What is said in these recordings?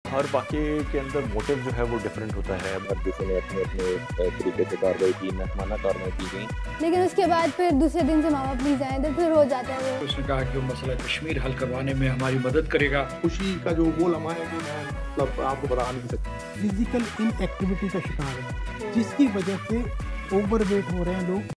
हर वाक़ये के अंदर मोटिव जो है वो डिफरेंट होता है। हर किसी ने अपने अपने तरीके से कार्रवाई की, महकमाना कार्रवाई की गई, लेकिन उसके बाद फिर दूसरे दिन से माँ बाप नहीं जाए तो फिर हो जाता है वो। उसने कहा कि वो मसला कश्मीर हल करवाने में हमारी मदद करेगा। खुशी का जो वो लम्हा है कि मैं मतलब आपको बता नहीं सकता। फिजिकल इनएक्टिविटी का शिकार है जिसकी वजह से ओवरवेट हो रहे हैं लोग।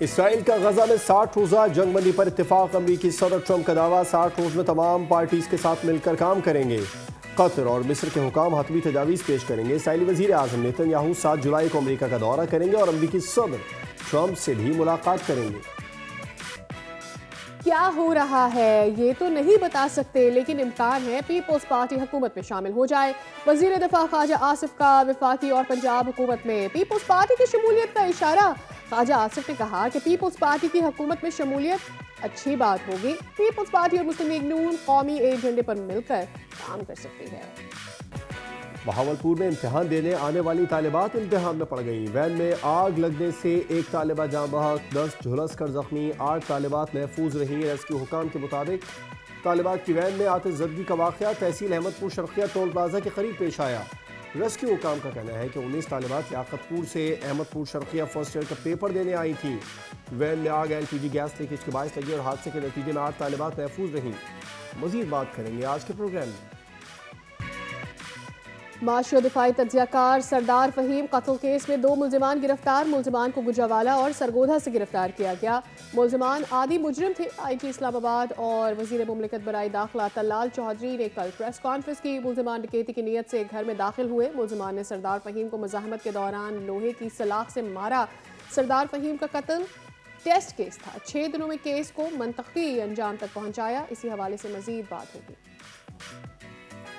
इसराइल का गजा में 60 रोज़ा जंगबंदी पर इत्तेफाक। अमरीकी सदर ट्रंप का दावा 60 रोज़ में तमाम पार्टीज के साथ मिलकर काम करेंगे। कतर और मिस्र के हुकाम हतमी तजावीज़ पेश करेंगे। इसराइली वज़ीर आज़म नेतन्याहू 7 जुलाई को अमरीका का दौरा करेंगे और अमरीकी सदर ट्रंप से भी मुलाकात करेंगे। क्या हो रहा है ये तो नहीं बता सकते, लेकिन इम्कान है पीपल्स पार्टी हुकूमत में शामिल हो जाए। वज़ीर दिफा ख्वाजा आसिफ का वफाकी और पंजाब हुकूमत में पीपल्स पार्टी की शमूलियत का इशारा। ख्वाजा आसिफ ने कहा कि पीपल्स पार्टी की हुकूमत में शमूलियत अच्छी बात होगी। पीपल्स पार्टी और मुस्लिम लीग नून कौमी एजेंडे पर मिलकर काम कर सकती है। बहावलपुर में इम्तिहान देने आने वाली तालिबात इम्तिहान में पड़ गई। वैन में आग लगने से एक तालिबा जाँ बहक, 10 झुलस कर जख्मी, 8 तालिबात महफूज रही। रेस्क्यू हुकाम के मुताबिक तालिबात की वैन में आतिशज़दगी का वाक़या तहसील अहमदपुर शर्क़िया टोल प्लाजा के करीब पेश आया। रेस्क्यू हुकाम का कहना है कि 19 तालिबात याकतपुर से अहमदपुर शर्क़िया फर्स्ट ईयर का पेपर देने आई थी। वैन में आग LPG गैस लीकेज के बायस लगी और हादसे के नतीजे में 8 तालिबात महफूज रहीं। मज़ीद बात करेंगे आज के प्रोग्राम में। माशी और दिफाई तज्जियाकार सरदार फ़हीम कत्ल केस में 2 मुल्ज़िमान गिरफ्तार। मुल्ज़िमान को गुजरावाला और सरगोधा से गिरफ्तार किया गया। मुल्ज़िमान आदि मुजरिम थे। IG इस्लामाबाद और वज़ीर मुमलिकत बराए दाखिला तल्लाल चौधरी ने कल प्रेस कॉन्फ्रेंस की। मुल्ज़िमान डकैती की नीयत से एक घर में दाखिल हुए। मुल्ज़िमान ने सरदार फ़हीम को मज़ाहमत के दौरान लोहे की सलाख से मारा। सरदार फ़हीम का कत्ल टेस्ट केस था। 6 दिनों में केस को मंतकी अंजाम तक पहुँचाया। इसी हवाले से मज़ीद बात होगी।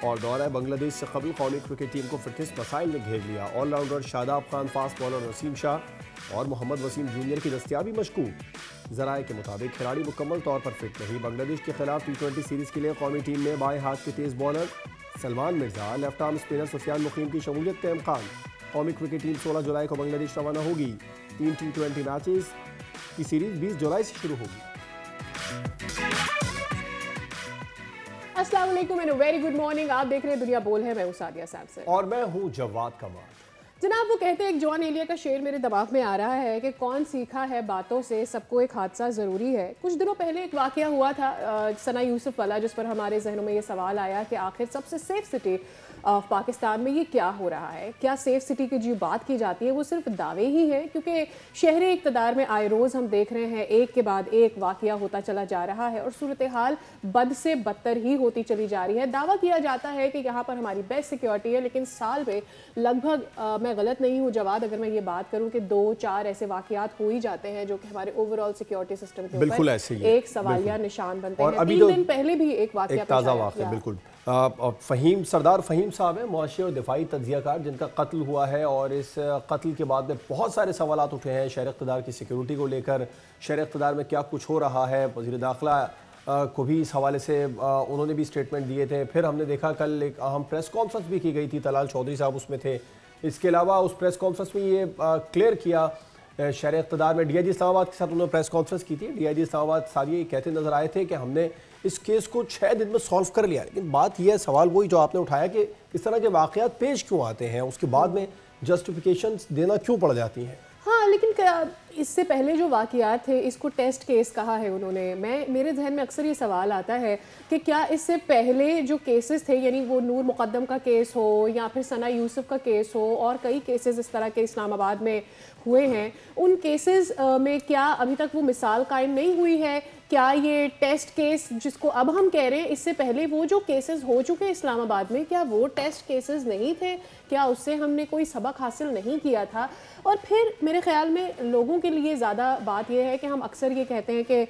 और दौरा बांग्लादेश से कबल कौमी क्रिकेट टीम को फिटनेस मसाइल ने घेर लिया। Allrounder Shadab Khan, fast bowler Naseem Shah और मोहम्मद वसीम जूनियर की दस्तियाबी मशकूक। ज़राए के मुताबिक खिलाड़ी मुकम्मल तौर पर फिट नहीं। बांग्लादेश के खिलाफ T20 सीरीज़ के लिए कौमी टीम में बाएं हाथ के तेज़ bowler Salman Mirza, left arm spinner Sufiyan Muqeem की शमूलियत का इम्कान। कौमी क्रिकेट टीम 16 जुलाई को बांग्लादेश रवाना होगी। 3 T20 मैचेस की सीरीज़ 20 जुलाई से शुरू होगी। अस्सलाम वालेकुम एंड वेरी गुड मॉर्निंग। आप देख रहे हैं दुनिया बोल है। मैं हूं सादिया सैमसन और मैं हूं जवाद कमाल। जनाब, वो कहते हैं एक जॉन एलिया का शेर मेरे दिमाग में आ रहा है कि कौन सीखा है बातों से, सबको एक हादसा ज़रूरी है। कुछ दिनों पहले एक वाक़या हुआ था सना यूसुफ वाला, जिस पर हमारे जहनों में ये सवाल आया कि आखिर सबसे सेफ सिटी ऑफ पाकिस्तान में ये क्या हो रहा है। क्या सेफ सिटी की जो बात की जाती है वो सिर्फ दावे ही हैं, क्योंकि शहरी इक़्तिदार में आए रोज़ हम देख रहे हैं एक के बाद एक वाक़या होता चला जा रहा है और सूरत हाल बद से बदतर ही होती चली जा रही है। दावा किया जाता है कि यहाँ पर हमारी बेस्ट सिक्योरिटी है, लेकिन साल में लगभग मैं गलत नहीं हूँ जवाद अगर मैं ये बात करूँ कि 2-4 ऐसे वाक़यात हो ही जाते हैं जो कि हमारे ओवरऑल सिक्योरिटी सिस्टम के ऊपर एक सवालिया निशान बनते हैं। 3 दिन पहले भी एक वाक़या ताज़ा वाक़या बिल्कुल सरदार फ़हीम साहब हैं, मुआशी और दिफाई तज्जियाकार, जिनका कत्ल हुआ है और इस कत्ल के बाद में बहुत सारे सवालात उठे हैं शहर इक़्तिदार की सिक्योरिटी को लेकर। शहर इक़्तिदार में क्या कुछ हो रहा है। वज़ीर दाखिला को भी इस हवाले से उन्होंने भी स्टेटमेंट दिए थे। फिर हमने देखा कल एक अहम प्रेस कॉन्फ्रेंस भी की गई थी, तलाल चौधरी साहब उसमें थे। इसके अलावा उस प्रेस कॉन्फ्रेंस में ये क्लियर किया शहर इक़्तिदार में DIG इस्लामाबाद के साथ उन्होंने प्रेस कॉन्फ्रेंस की थी। DIG इस्लामाबाद साथ ये कहते नजर आए थे कि हमने इस केस को 6 दिन में सॉल्व कर लिया। लेकिन बात यह है, सवाल वही जो आपने उठाया कि इस तरह के वाक़यात पेश क्यों आते हैं, उसके बाद में जस्टिफिकेशन देना क्यों पड़ जाती हैं। हाँ, लेकिन इससे पहले जो वाक़यात थे इसको टेस्ट केस कहा है उन्होंने। मेरे जहन में अक्सर ये सवाल आता है कि क्या इससे पहले जो केसेस थे, यानी वो नूर मुक़द्दम का केस हो या फिर सना यूसुफ का केस हो और कई केसेस इस तरह के इस्लामाबाद में हुए हैं, उन केसेस में क्या अभी तक वो मिसाल कायम नहीं हुई है। क्या ये टेस्ट केस जिसको अब हम कह रहे हैं, इससे पहले वो जो केसेस हो चुके इस्लामाबाद में, क्या वो टेस्ट केसेस नहीं थे? क्या उससे हमने कोई सबक हासिल नहीं किया था? और फिर मेरे ख्याल में लोगों के लिए ज़्यादा बात यह है कि हम अक्सर ये कहते हैं कि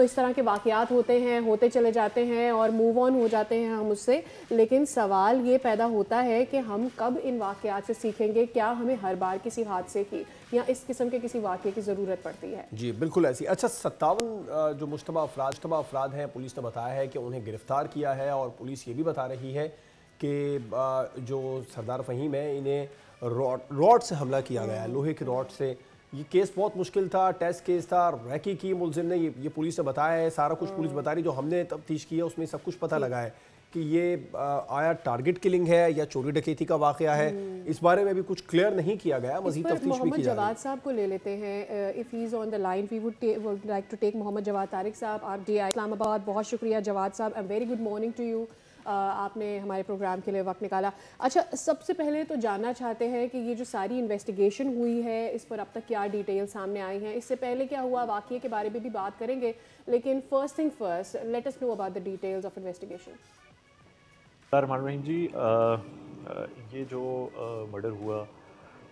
इस तरह के वाक़यात होते हैं, होते चले जाते हैं और मूव ऑन हो जाते हैं हम उससे। लेकिन सवाल ये पैदा होता है कि हम कब इन वाक़यात से सीखेंगे। क्या हमें हर बार किसी हादसे की या इस किस्म के किसी वाक़े की ज़रूरत पड़ती है? जी बिल्कुल ऐसी। अच्छा, 57 जो मुश्तबा अफराद हैं, पुलिस ने बताया है कि उन्हें गिरफ्तार किया है, और पुलिस ये भी बता रही है कि जो सरदार फ़हीम है इन्हें रॉड से हमला किया गया है, लोहे की रॉड से। ये केस बहुत मुश्किल था, टेस्ट केस था, रैकी की मुलजिम ने, ये पुलिस ने बताया है, सारा कुछ पुलिस बता रही। जो हमने तफ्तीश की है उसमें सब कुछ पता लगा है कि ये आया टारगेट किलिंग है या चोरी डकैती का वाक़या है, इस बारे में भी कुछ क्लियर नहीं किया गया। मज़ीद तफ्तीश भी की जा रही है। मोहम्मद जवाद साहब को ले लेते हैं, if he is on the line we would like to take Mohammad Jawad Tariq साहब, RDI इस्लामाबाद। बहुत शुक्रिया जवाद साहब, am very good morning to you. आपने हमारे प्रोग्राम के लिए वक्त निकाला। अच्छा, सबसे पहले तो जानना चाहते हैं कि ये जो सारी इन्वेस्टिगेशन हुई है इस पर अब तक क्या डिटेल सामने आई हैं, इससे पहले क्या हुआ, वाक़ये के बारे में भी बात करेंगे, लेकिन first thing first, let us know about the details of investigation. Rahim ji, ये जो मर्डर हुआ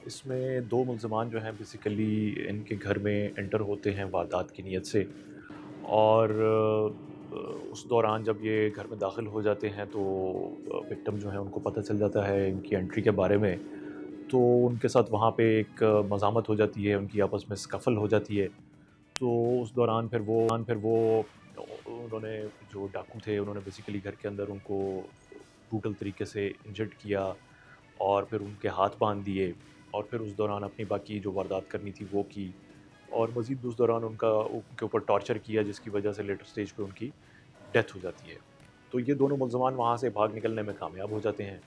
इसमें 2 मुल्ज़मान जो हैं बेसिकली इनके घर में एंटर होते हैं वारदात की नीयत से, और उस दौरान जब ये घर में दाखिल हो जाते हैं तो विक्टिम जो है उनको पता चल जाता है इनकी एंट्री के बारे में, तो उनके साथ वहाँ पे एक मज़ामत हो जाती है, उनकी आपस में स्कफल हो जाती है। तो उस दौरान फिर वो उन्होंने जो डाकू थे उन्होंने बेसिकली घर के अंदर उनको ब्रूटल तरीके से इंजर्ड किया और फिर उनके हाथ बांध दिए, और फिर उस दौरान अपनी बाकी जो वारदात करनी थी वो की, और मज़ीद उस दौरान उनके ऊपर टॉर्चर किया, जिसकी वजह से लेटर स्टेज पे उनकी डेथ हो जाती है। तो ये दोनों मुल्ज़मान वहाँ से भाग निकलने में कामयाब हो जाते हैं,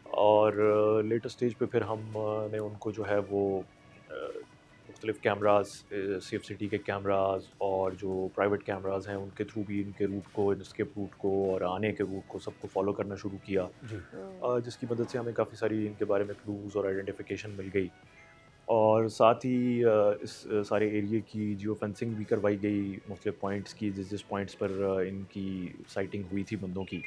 और लेटर स्टेज पे फिर हमने उनको जो है वो मुख्तलिफ़ कैमराज, सेफ सिटी के कैमराज और जो प्राइवेट कैमराज हैं उनके थ्रू भी इनके रूट को, एस्केप रूट को और आने के रूट को सबको फॉलो करना शुरू किया, जिसकी मदद से हमें काफ़ी सारी इनके बारे में क्लूज़ और आइडेंटिफिकेशन मिल गई, और साथ ही इस सारे एरिए की जियो फेंसिंग भी करवाई गई मुख्तलिफ पॉइंट्स की, जिस पॉइंट्स पर इनकी साइटिंग हुई थी बंदों की,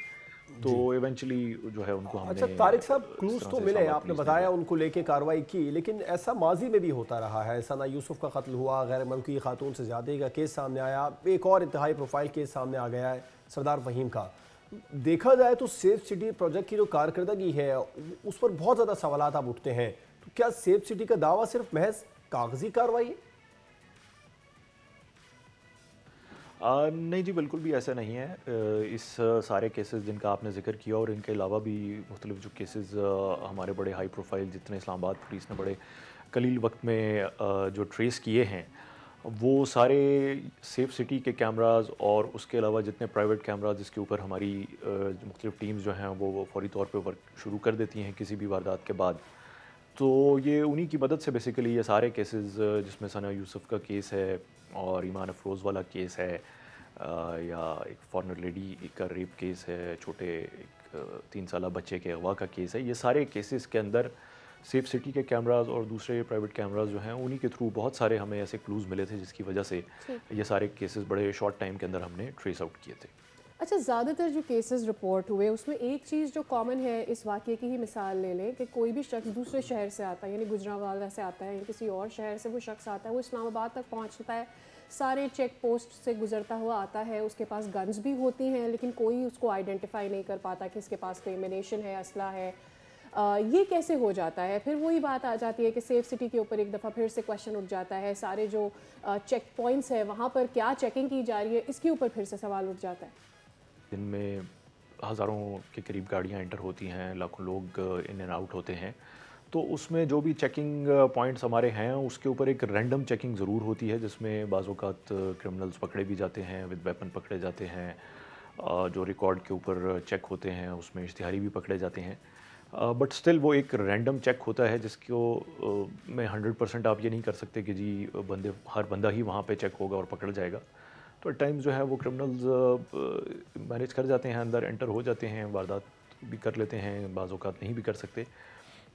तो इवेंचुअली जो है उनको हमने। अच्छा तारिक साहब, क्लूज़ तो मिले, आपने बताया उनको लेके कार्रवाई की, लेकिन ऐसा माजी में भी होता रहा है। सना यूसुफ का कत्ल हुआ, गैर मुल्की खातून से ज़्यादती का केस सामने आया, एक और इंतहाई प्रोफाइल केस सामने आ गया है सरदार फ़हीम का। देखा जाए तो सेफ सिटी प्रोजेक्ट की जो कारकर्दगी है उस पर बहुत ज़्यादा सवालात अब उठते हैं। तो क्या सेफ सिटी का दावा सिर्फ महज कागजी कार्रवाई है? नहीं जी, बिल्कुल भी ऐसा नहीं है। इस सारे केसेस जिनका आपने जिक्र किया और इनके अलावा भी मुख्तलिफ जो केसेस हमारे बड़े हाई प्रोफाइल जितने इस्लामाबाद पुलिस ने बड़े कलील वक्त में जो ट्रेस किए हैं, वो सारे सेफ सिटी के कैमराज और उसके अलावा जितने प्राइवेट कैमराज जिसके ऊपर हमारी मुख्तलिफ टीम्स जो हैं वो फौरी तौर पे वर्क शुरू कर देती हैं किसी भी वारदात के बाद। तो ये उन्हीं की मदद से बेसिकली ये सारे केसेस, जिसमें सना यूसुफ का केस है और ईमान अफरोज़ वाला केस है, या एक फॉरेनर लेडी का रेप केस है, छोटे एक 3 साला बच्चे के अगवा का केस है, ये सारे केसेस के अंदर सेफ सिटी के कैमराज और दूसरे प्राइवेट कैमराज जो हैं उन्हीं के थ्रू बहुत सारे हमें ऐसे क्लूज़ मिले थे, जिसकी वजह से ये सारे केसेस बड़े शॉर्ट टाइम के अंदर हमने ट्रेस आउट किए थे। अच्छा, ज़्यादातर जो केसेस रिपोर्ट हुए उसमें एक चीज़ जो कॉमन है, इस वाक़ये की ही मिसाल ले लें कि कोई भी शख्स दूसरे शहर से आता है, यानी गुजरांवाला से आता है या किसी और शहर से वो शख्स आता है, वो इस्लामाबाद तक पहुंचता है, सारे चेक पोस्ट से गुजरता हुआ आता है, उसके पास गन्स भी होती हैं, लेकिन कोई उसको आइडेंटिफाई नहीं कर पाता कि इसके पास कोई एमिनेशन है, असला है। ये कैसे हो जाता है? फिर वही बात आ जाती है कि सेफ सिटी के ऊपर एक दफ़ा फिर से क्वेश्चन उठ जाता है, सारे जो चेक पॉइंट्स है वहाँ पर क्या चेकिंग की जा रही है, इसके ऊपर फिर से सवाल उठ जाता है। दिन में हज़ारों के करीब गाड़ियाँ एंटर होती हैं, लाखों लोग इन एंड आउट होते हैं, तो उसमें जो भी चेकिंग पॉइंट्स हमारे हैं उसके ऊपर एक रैंडम चेकिंग ज़रूर होती है, जिसमें बाज़ औक़ात क्रिमिनल्स पकड़े भी जाते हैं, विद वेपन पकड़े जाते हैं, जो रिकॉर्ड के ऊपर चेक होते हैं उसमें इश्तिहारी भी पकड़े जाते हैं, बट स्टिल वो एक रैंडम चेक होता है जिसको में 100% आप ये नहीं कर सकते कि जी हर बंदा ही वहाँ पे चेक होगा और पकड़ जाएगा। तो टाइम्स जो है वो क्रिमिनल्स मैनेज कर जाते हैं, अंदर एंटर हो जाते हैं, वारदात भी कर लेते हैं, बाज़ औक़ात नहीं भी कर सकते।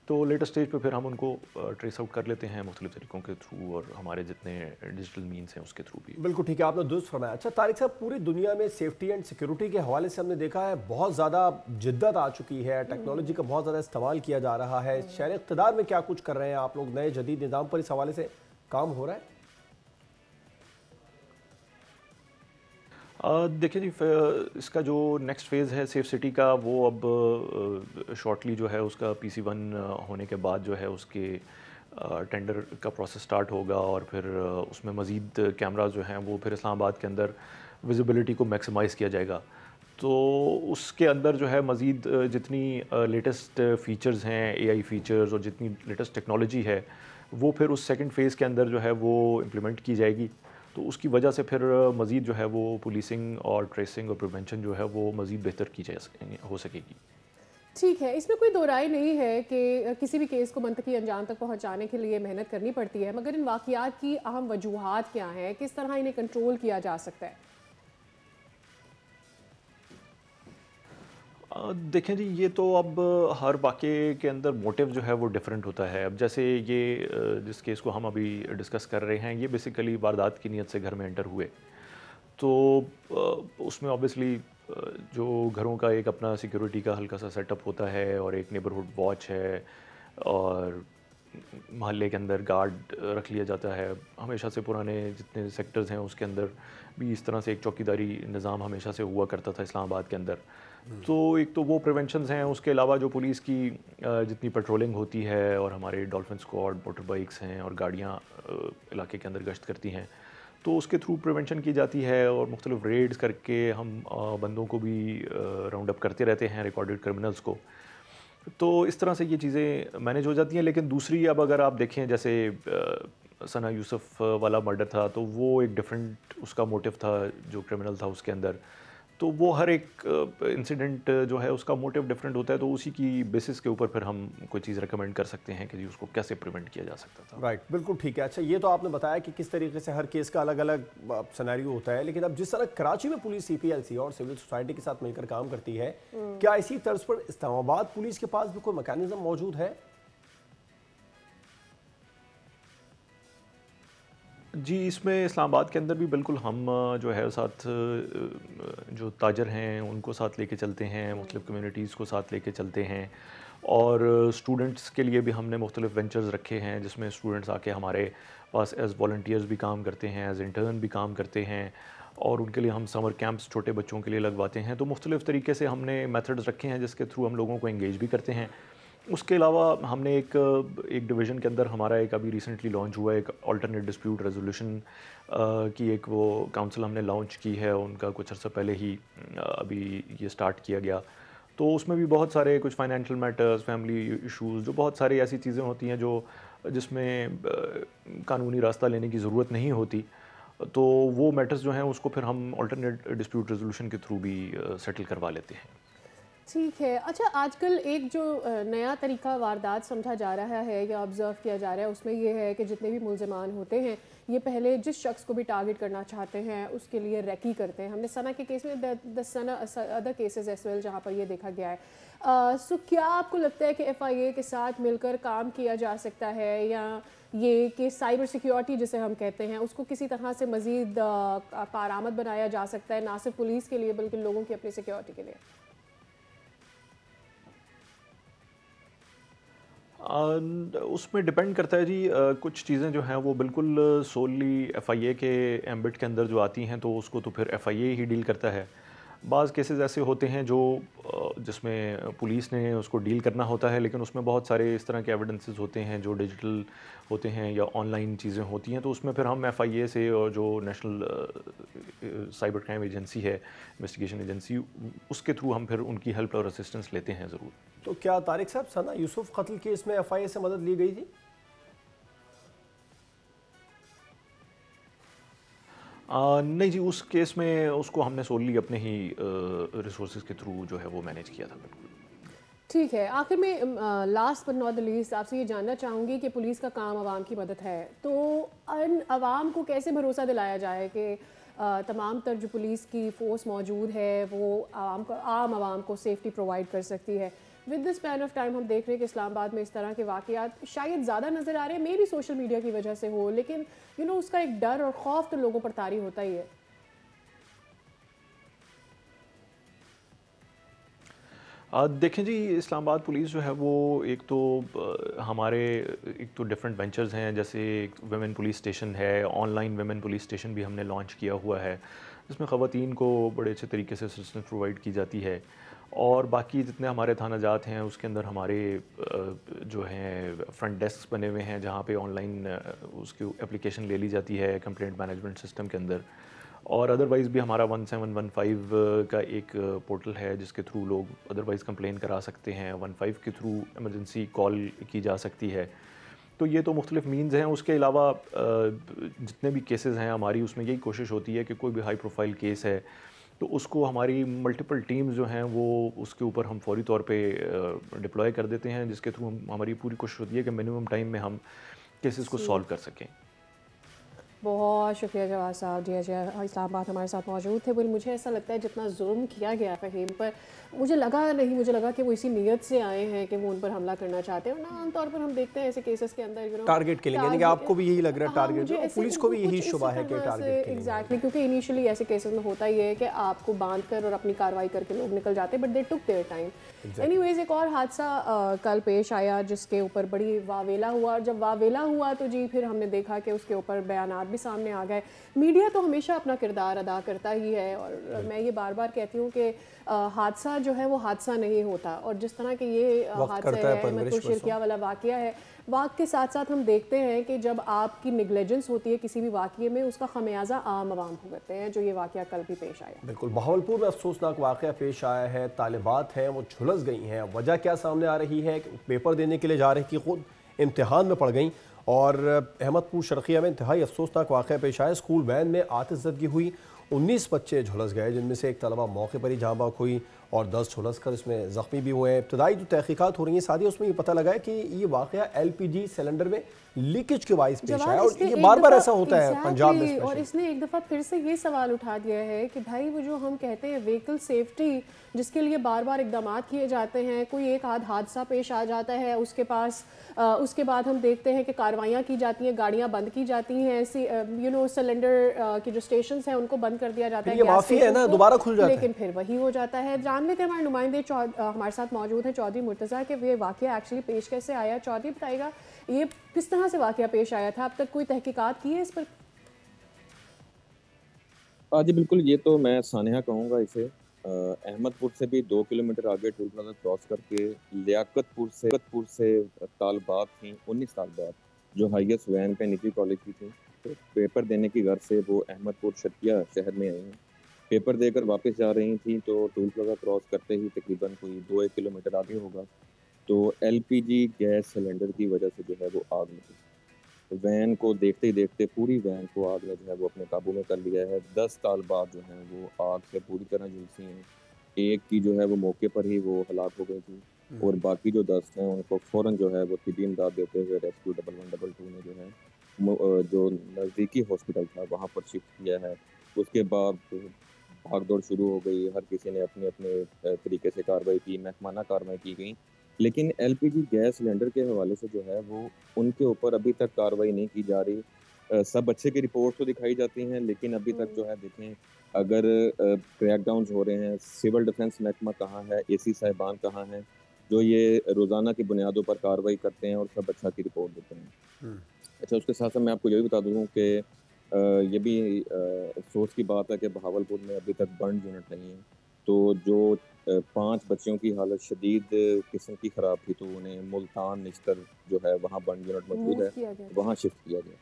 तो लेटर स्टेज पे फिर हम उनको ट्रेस आउट कर लेते हैं मुख्तलिफ तरीक़ों के थ्रू और हमारे जितने डिजिटल मीन्स हैं उसके थ्रू भी। बिल्कुल ठीक है, आपने दुरुस्त फरमाया। अच्छा तारिक साहब, पूरी दुनिया में सेफ्टी एंड सिक्योरिटी के हवाले से हमने देखा है बहुत ज़्यादा जिद्दत आ चुकी है, टेक्नोलॉजी का बहुत ज़्यादा इस्तेमाल किया जा रहा है। शहर इक़्तिदार में क्या कुछ कर रहे हैं आप लोग? नए जदीद निज़ाम पर इस हवाले से काम हो रहा है? देखिए जी, इसका जो नेक्स्ट फेज़ है सेफ सिटी का, वो अब शॉर्टली जो है उसका PC1 होने के बाद जो है उसके टेंडर का प्रोसेस स्टार्ट होगा और फिर उसमें मज़ीद कैमरा जो हैं वो फिर इस्लामाबाद के अंदर विजिबिलिटी को मैक्सिमाइज़ किया जाएगा। तो उसके अंदर जो है मज़ीद जितनी लेटेस्ट फ़ीचर्स हैं, एआई फ़ीचर्स और जितनी लेटेस्ट टेक्नोलॉजी है वो फिर उस सेकंड फ़ेज़ के अंदर जो है वो इम्प्लीमेंट की जाएगी। तो उसकी वजह से फिर मज़ीद जो है वो पुलिसिंग और ट्रेसिंग और प्रिवेंशन जो है वो मज़ीद बेहतर की हो सकेगी। ठीक है, इसमें कोई दो राय नहीं है कि किसी भी केस को मंतकी अंजाम तक पहुंचाने के लिए मेहनत करनी पड़ती है, मगर इन वाक़यात की अहम वजूहात क्या हैं, किस तरह इन्हें कंट्रोल किया जा सकता है? देखें जी, ये तो अब हर वाक़े के अंदर मोटिव जो है वो डिफरेंट होता है। अब जैसे ये जिस केस को हम अभी डिस्कस कर रहे हैं, ये बेसिकली वारदात की नीयत से घर में एंटर हुए। तो उसमें ऑब्वियसली जो घरों का एक अपना सिक्योरिटी का हल्का सा सेटअप होता है और एक नेबरहुड वॉच है और मोहल्ले के अंदर गार्ड रख लिया जाता है। हमेशा से पुराने जितने सेक्टर्स हैं उसके अंदर भी इस तरह से एक चौकीदारी निज़ाम हमेशा से हुआ करता था इस्लामाबाद के अंदर। तो एक तो वो प्रिवेंशंस हैं, उसके अलावा जो पुलिस की जितनी पेट्रोलिंग होती है और हमारे डॉल्फिन स्क्वाड, मोटर बाइक्स हैं और गाड़ियाँ इलाके के अंदर गश्त करती हैं, तो उसके थ्रू प्रिवेंशन की जाती है और मुख्तलिफ रेड्स करके हम बंदों को भी राउंड अप करते रहते हैं, रिकॉर्डेड क्रिमिनल्स को। तो इस तरह से ये चीज़ें मैनेज हो जाती हैं। लेकिन दूसरी, अब अगर आप देखें जैसे सना यूसुफ वाला मर्डर था, तो वो एक डिफरेंट उसका मोटिव था जो क्रिमिनल था उसके अंदर। तो वो हर एक इंसिडेंट जो है उसका मोटिव डिफरेंट होता है, तो उसी की बेसिस के ऊपर फिर हम कोई चीज़ रेकमेंड कर सकते हैं कि जी उसको कैसे प्रिवेंट किया जा सकता था। राइट, बिल्कुल ठीक है। अच्छा, ये तो आपने बताया कि किस तरीके से हर केस का अलग अलग सिनेरियो होता है, लेकिन अब जिस तरह कराची में पुलिस CPLC और सिविल सोसाइटी के साथ मिलकर काम करती है, क्या इसी तर्ज पर इस्लामाबाद पुलिस के पास भी कोई मैकेनिज्म मौजूद है? जी, इसमें इस्लामाबाद के अंदर भी बिल्कुल हम जो है साथ जो ताजर हैं उनको साथ लेके चलते हैं, मुख्तलिफ कम्युनिटीज़ को साथ लेके चलते हैं और स्टूडेंट्स के लिए भी हमने मुख्तलिफ वेंचर्स रखे हैं जिसमें स्टूडेंट्स आके हमारे पास एज़ वॉलंटियर्स भी काम करते हैं, एज़ इंटर्न भी काम करते हैं और उनके लिए हम समर कैंप्स छोटे बच्चों के लिए लगवाते हैं। तो मुख्तलिफ तरीके से हमने मेथड्स रखे हैं जिसके थ्रू हम लोगों को एंगेज भी करते हैं। उसके अलावा हमने एक डिवीज़न के अंदर हमारा एक अभी रिसेंटली लॉन्च हुआ है एक अल्टरनेट डिस्प्यूट रेजोल्यूशन की एक वो काउंसिल हमने लॉन्च की है, उनका कुछ अर्सा पहले ही अभी ये स्टार्ट किया गया। तो उसमें भी बहुत सारे कुछ फाइनेंशियल मैटर्स, फैमिली इश्यूज़, जो बहुत सारी ऐसी चीज़ें होती हैं जो जिसमें कानूनी रास्ता लेने की ज़रूरत नहीं होती, तो वो मैटर्स जो हैं उसको फिर हम अल्टरनेट डिस्प्यूट रेजोल्यूशन के थ्रू भी सेटल करवा लेते हैं। ठीक है। अच्छा, आजकल एक जो नया तरीका वारदात समझा जा रहा है या ऑब्ज़र्व किया जा रहा है उसमें ये है कि जितने भी मुल्ज़िमान होते हैं ये पहले जिस शख्स को भी टारगेट करना चाहते हैं उसके लिए रेकी करते हैं। हमने सना के केस में the Sana other cases as well जहाँ पर ये देखा गया है। सो क्या आपको लगता है कि FIA के साथ मिलकर काम किया जा सकता है या ये कि साइबर सिक्योरिटी जिसे हम कहते हैं उसको किसी तरह से मज़ीद कारआमद बनाया जा सकता है, ना सिर्फ पुलिस के लिए बल्कि लोगों की अपनी सिक्योरिटी के लिए? उसमें डिपेंड करता है जी। कुछ चीज़ें जो हैं वो बिल्कुल सोली FIA के एम्बिट के अंदर जो आती हैं तो उसको तो फिर FIA ही डील करता है। बाज़ केसेस ऐसे होते हैं जो जिसमें पुलिस ने उसको डील करना होता है, लेकिन उसमें बहुत सारे इस तरह के एविडेंसेस होते हैं जो डिजिटल होते हैं या ऑनलाइन चीज़ें होती हैं, तो उसमें फिर हम FIA से और जो नेशनल साइबर क्राइम एजेंसी है, इन्वेस्टिगेशन एजेंसी, उसके थ्रू हम फिर उनकी हेल्प और असिस्टेंस लेते हैं ज़रूर। तो क्या तारिक साहब, सना यूसुफ कत्ल केस में FIA से मदद ली गई थी? नहीं जी, उस केस में उसको हमने सोली अपने ही रिसोर्सेज के थ्रू जो है वो मैनेज किया था। बिल्कुल ठीक है। आखिर में last but not the least आपसे ये जानना चाहूँगी कि पुलिस का काम आवाम की मदद है, तो अन आवाम को कैसे भरोसा दिलाया जाए कि तमाम तर जो पुलिस की फ़ोर्स मौजूद है वो आम आवाम को सेफ्टी प्रोवाइड कर सकती है? With this span of time हम देख रहे हैं कि इस्लामाबाद में इस तरह के वाक़यात शायद ज़्यादा नज़र आ रहे हैं, मे भी सोशल मीडिया की वजह से हो, लेकिन उसका एक डर और खौफ तो लोगों पर तारी होता ही है। देखें जी, इस्लामाबाद पुलिस जो है वो एक तो हमारे एक तो डिफरेंट वेंचर्स हैं, जैसे एक वेमेन पुलिस स्टेशन है, ऑनलाइन वेमेन पुलिस स्टेशन भी हमने लॉन्च किया हुआ है जिसमें ख़वातीन को बड़े अच्छे तरीके से असिस्टेंस प्रोवाइड की जाती है। और बाकी जितने हमारे थाना जात हैं उसके अंदर हमारे जो हैं फ्रंट डेस्क बने हुए हैं जहाँ पे ऑनलाइन उसकी एप्लीकेशन ले ली जाती है कंप्लेंट मैनेजमेंट सिस्टम के अंदर। और अदरवाइज़ भी हमारा 1715 का एक पोर्टल है जिसके थ्रू लोग अदरवाइज़ कंप्लेन करा सकते हैं। 15 के थ्रू एमरजेंसी कॉल की जा सकती है। तो ये तो मुख्तलिफ मीन्स हैं। उसके अलावा जितने भी केसेस हैं हमारी उसमें यही कोशिश होती है कि कोई भी हाई प्रोफाइल केस है तो उसको हमारी मल्टीपल टीम्स जो हैं वो उसके ऊपर हम फौरी तौर पे डिप्लॉय कर देते हैं, जिसके थ्रू हमारी पूरी कोशिश होती है कि मिनिमम टाइम में हम केसेस को सॉल्व कर सकें। बहुत शुक्रिया जवाद साहब जी। अजय इस्लामाबाद हमारे साथ मौजूद थे। बिल मुझे ऐसा लगता है जितना जुल्म किया गया फ़हीम पर, मुझे लगा कि वो इसी नीयत से आए हैं कि वो उन पर हमला करना चाहते हैं। और ना आमतौर पर हम देखते हैं ऐसे केसेस के अंदर टारगेट किलिंग, यानी कि आपको भी यही लग रहा है टारगेट, पुलिस को भी यही शुबा है कि टारगेट किलिंग। एग्जैक्टली, क्योंकि इनिशियली ऐसे केसेस में होता ही है कि आपको बांध कर और अपनी कार्रवाई करके लोग निकल जाते हैं, but they took their time. Anyways, एक और हादसा कल पेश आया जिसके ऊपर बड़ी वावेला हुआ। और जब वावेला हुआ तो जी फिर हमने देखा कि उसके ऊपर बयानात भी सामने आ गए। मीडिया तो हमेशा अपना किरदार अदा करता ही है, और मैं ये बार बार कहती हूँ कि हादसा जो है वो हादसा नहीं होता। और जिस तरह के ये हादसा है अहमदपुर शिरकिया वाला वाक़या है, वाक़ के साथ साथ हम देखते हैं कि जब आपकी निगलेजेंस होती है किसी भी वाक़ये में, उसका खमियाजा आम आवाम भुगतते हैं, जो ये वाक़या कल भी पेश आया। बिल्कुल, बहावलपुर में अफसोसनाक वाक़या पेश आया है। तालिबात हैं वो झुलस गई हैं। वजह क्या सामने आ रही है कि पेपर देने के लिए जा रही थी, खुद इम्तिहान में पड़ गई। और अहमदपुर शर्किया में इंतहाई अफसोसनाक वाक़या पेश आया। स्कूल वैन में आतिशज़दगी हुई, 19 बच्चे झुलस गए, जिनमें से एक तलबा मौके पर ही जहाँ बाक हुई और 10 झुलस कर इसमें ज़ख्मी भी हुए हैं। इब्तदाई जो तहकीकात हो रही हैं सादी, उसमें ये पता लगा है कि ये वाक़या LPG सिलेंडर में लीकेज के बाइस पेश आया। और ये बार बार ऐसा होता है पंजाब में। और इसने एक दफ़ा फिर से ये सवाल उठा दिया है कि भाई वो जो हम कहते हैं व्हीकल सेफ्टी, जिसके लिए बार बार इकदाम किए जाते हैं, कोई एक आध हादसा पेश आ जाता है उसके पास, उसके बाद हम देखते हैं कि कार्रवाइयाँ की जाती हैं, गाड़ियाँ बंद की जाती हैं, सिलेंडर की जो स्टेशन हैं उनको बंद कर दिया जाता है, माफी है ना, दोबारा खुल जाता है, लेकिन फिर वही हो जाता है। जान लेते हैं, हमारे नुमाइंदे हमारे साथ मौजूद हैं चौधरी मुर्तज़ा के ये वाक़या एक्चुअली पेश कैसे आया। चौधरी बताइएगा ये किस तरह से वाक़या पेश आया था, अब तक कोई तहकीकात की है इस पर? जी बिल्कुल, ये तो मैं सानिया कहूँगा इसे। अहमदपुर से भी 2 किलोमीटर आगे टोल प्लाजा क्रॉस करके लियाकतपुर से तालबात थी, 19 तालबात जो हाईएस्ट वैन पे निजी कॉलेज की थी, तो पेपर देने की गर्ज से वो अहमदपुर शर्किया शहर में आई हैं। पेपर देकर वापस जा रही थी तो टोल प्लाजा क्रॉस करते ही तकरीबन कोई 2-1 किलोमीटर आगे होगा तो LPG गैस सिलेंडर की वजह से जो है वो आग लगी। वैन को देखते ही देखते पूरी वैन को आग ने जो है वो अपने काबू में कर लिया है। 10 तालबात जो हैं वो आग से पूरी तरह झुलसी हैं। एक की जो है वो मौके पर ही वो हलाक हो गई थी और बाकी जो 10 हैं उनको फ़ौरन जो है वो तिबी इमदाद देते हुए रेस्क्यू 1112 ने जो है जो नज़दीकी हॉस्पिटल था वहाँ पर शिफ्ट किया है। उसके बाद भागदौड़ शुरू हो गई, हर किसी ने अपने अपने तरीके से कार्रवाई की, महकमाना कार्रवाई की गई, लेकिन LPG गैस सिलेंडर के हवाले से जो है वो उनके ऊपर अभी तक कार्रवाई नहीं की जा रही। सब बच्चे की रिपोर्ट तो दिखाई जाती हैं लेकिन अभी तक जो है देखें अगर क्रैकडाउन हो रहे हैं, सिविल डिफेंस महकमा कहाँ है, AC साहिबान कहाँ हैं जो ये रोज़ाना की बुनियादों पर कार्रवाई करते हैं और सब बच्चा की रिपोर्ट देते हैं। अच्छा, उसके साथ साथ मैं आपको ये भी बता दूँ कि ये भी अफसोस की बात है कि बहावलपुर में अभी तक बर्न यूनिट नहीं है, तो जो 5 बच्चों की हालत शदीद किस्म की ख़राब थी तो उन्हें मुल्तान निश्तर जो है वहाँ बर्न यूनिट मौजूद है, वहाँ शिफ्ट किया गया।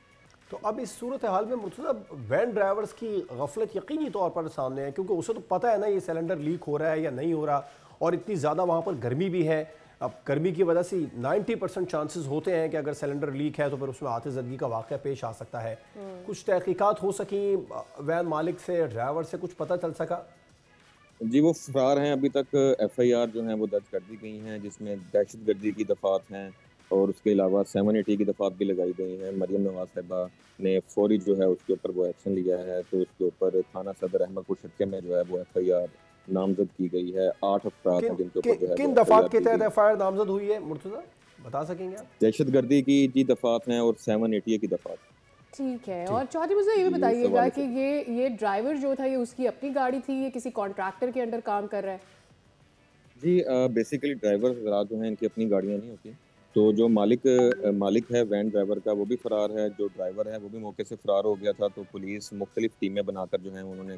तो अब इस सूरत हाल में मुर्तज़ा वैन ड्राइवर्स की गफलत यकीनी तौर पर सामने है, क्योंकि उसे तो पता है ना ये सिलेंडर लीक हो रहा है या नहीं हो रहा, और इतनी ज़्यादा वहाँ पर गर्मी भी है। अब गर्मी की वजह से 90% चांसेस होते हैं कि अगर सिलेंडर लीक है तो फिर उसमें आतिशज़दगी का वाक़या पेश आ सकता है। कुछ तहकीकात हो सकी वैन मालिक से, ड्राइवर से, कुछ पता चल सका? जी वो फरार हैं, अभी तक FIR जो हैं वो दर्ज कर दी गई हैं जिसमें दहशतगर्दी की दफ़ात हैं और उसके अलावा 780 की दफ़ात भी लगाई गई हैं। मरियम नवाज साहिबा ने फौरी जो है उसके ऊपर वो एक्शन लिया है, तो उसके ऊपर थाना सदर अहमदपुर शर्किया में जो है वो FIR नामजद की गई है। 8 अफराद हैं जिनके ऊपर जो है किन दफ़ात के तहत FIR नामजद हुई है मुर्तज़ा, बता सकेंगे आप? दहशतगर्दी की जी दफ़ात हैं और 780 की दफ़ात। ठीक है। और चौधरी मुझे ये भी बताइएगा कि ये ड्राइवर जो था ये उसकी अपनी गाड़ी थी, ये किसी कॉन्ट्रैक्टर के अंडर काम कर रहा है? जी बेसिकली ड्राइवर हज़रात जो हैं इनकी अपनी गाड़ियाँ नहीं होती, तो जो मालिक है वैन ड्राइवर का वो भी फ़रार है, जो ड्राइवर है वो भी मौके से फ़रार हो गया था। तो पुलिस मुख्तलिफ टीमें बनाकर जो हैं उन्होंने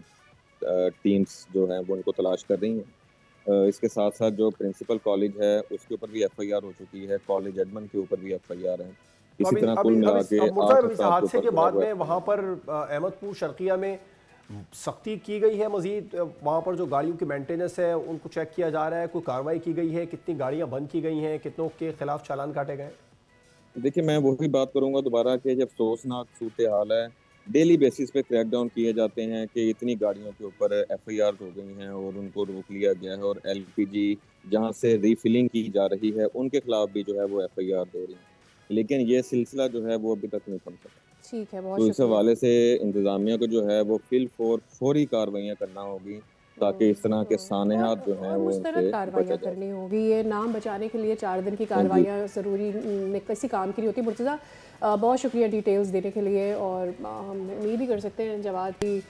टीम्स जो हैं वो उनको तलाश कर रही हैं। इसके साथ साथ जो प्रिंसिपल कॉलेज है उसके ऊपर भी FIR हो चुकी है, कॉलेज एडमन के ऊपर भी FIR है। इसी तरह कुल मिला के 8 हादसे के बाद में वहाँ पर अहमदपुर शर्किया में सख्ती की गई है, मजीद वहाँ पर जो गाड़ियों की मेंटेनेंस है उनको चेक किया जा रहा है, कोई कार्रवाई की गई है, कितनी गाड़ियाँ बंद की गई हैं, कितनों के खिलाफ चालान काटे गए? देखिए, मैं वही बात करूंगा दोबारा कि जब अफसोसनाक सूरत हाल है, डेली बेसिस पे क्रैकडाउन किए जाते हैं कि इतनी गाड़ियों के ऊपर FIR हो गई हैं और उनको रोक लिया गया है, और LPG जहां से रीफिलिंग की जा रही है उनके खिलाफ भी जो है वो FIR दे रही है, लेकिन ये सिलसिला जो है वो अभी तक नहीं थम सका। ठीक है, बहुत तो इस हवाले से इंतजामिया को जो है वो फौरी कार्रवाइयाँ करना होगी ताकि इस तरह के सानेहात जो हैं वो मुस्तरद कार्रवाइयाँ करनी होगी। ये नाम बचाने के लिए 4 दिन की कार्रवाइयाँ ज़रूरी किसी काम की नहीं होती। मुर्तज़ा, बहुत शुक्रिया डिटेल्स देने के लिए, और हम उम्मीद ही कर सकते हैं जवाब की,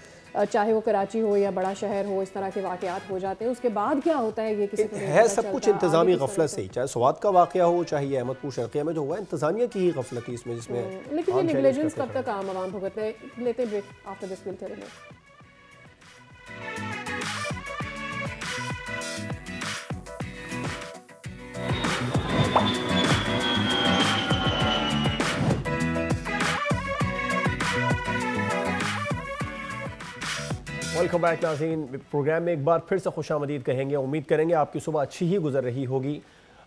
चाहे वो कराची हो या बड़ा शहर हो, इस तरह के वाक़यात हो जाते हैं, उसके बाद क्या होता है ये किसी को है सब कुछ इंतजामी गफलत से ही, चाहे स्वात का वाक़या हो चाहे अहमदपुर शर्किया में जो हुआ इंतजामिया की ही गफलत थी इसमें, जिसमें लेकिन ये नेग्लिजेंस कब तक आम आवाम भुगतते। लेते break, after this will tell you. Welcome back नाज़रीन, प्रोग्राम में एक बार फिर से खुशामदीद कहेंगे। उम्मीद करेंगे आपकी सुबह अच्छी ही गुजर रही होगी।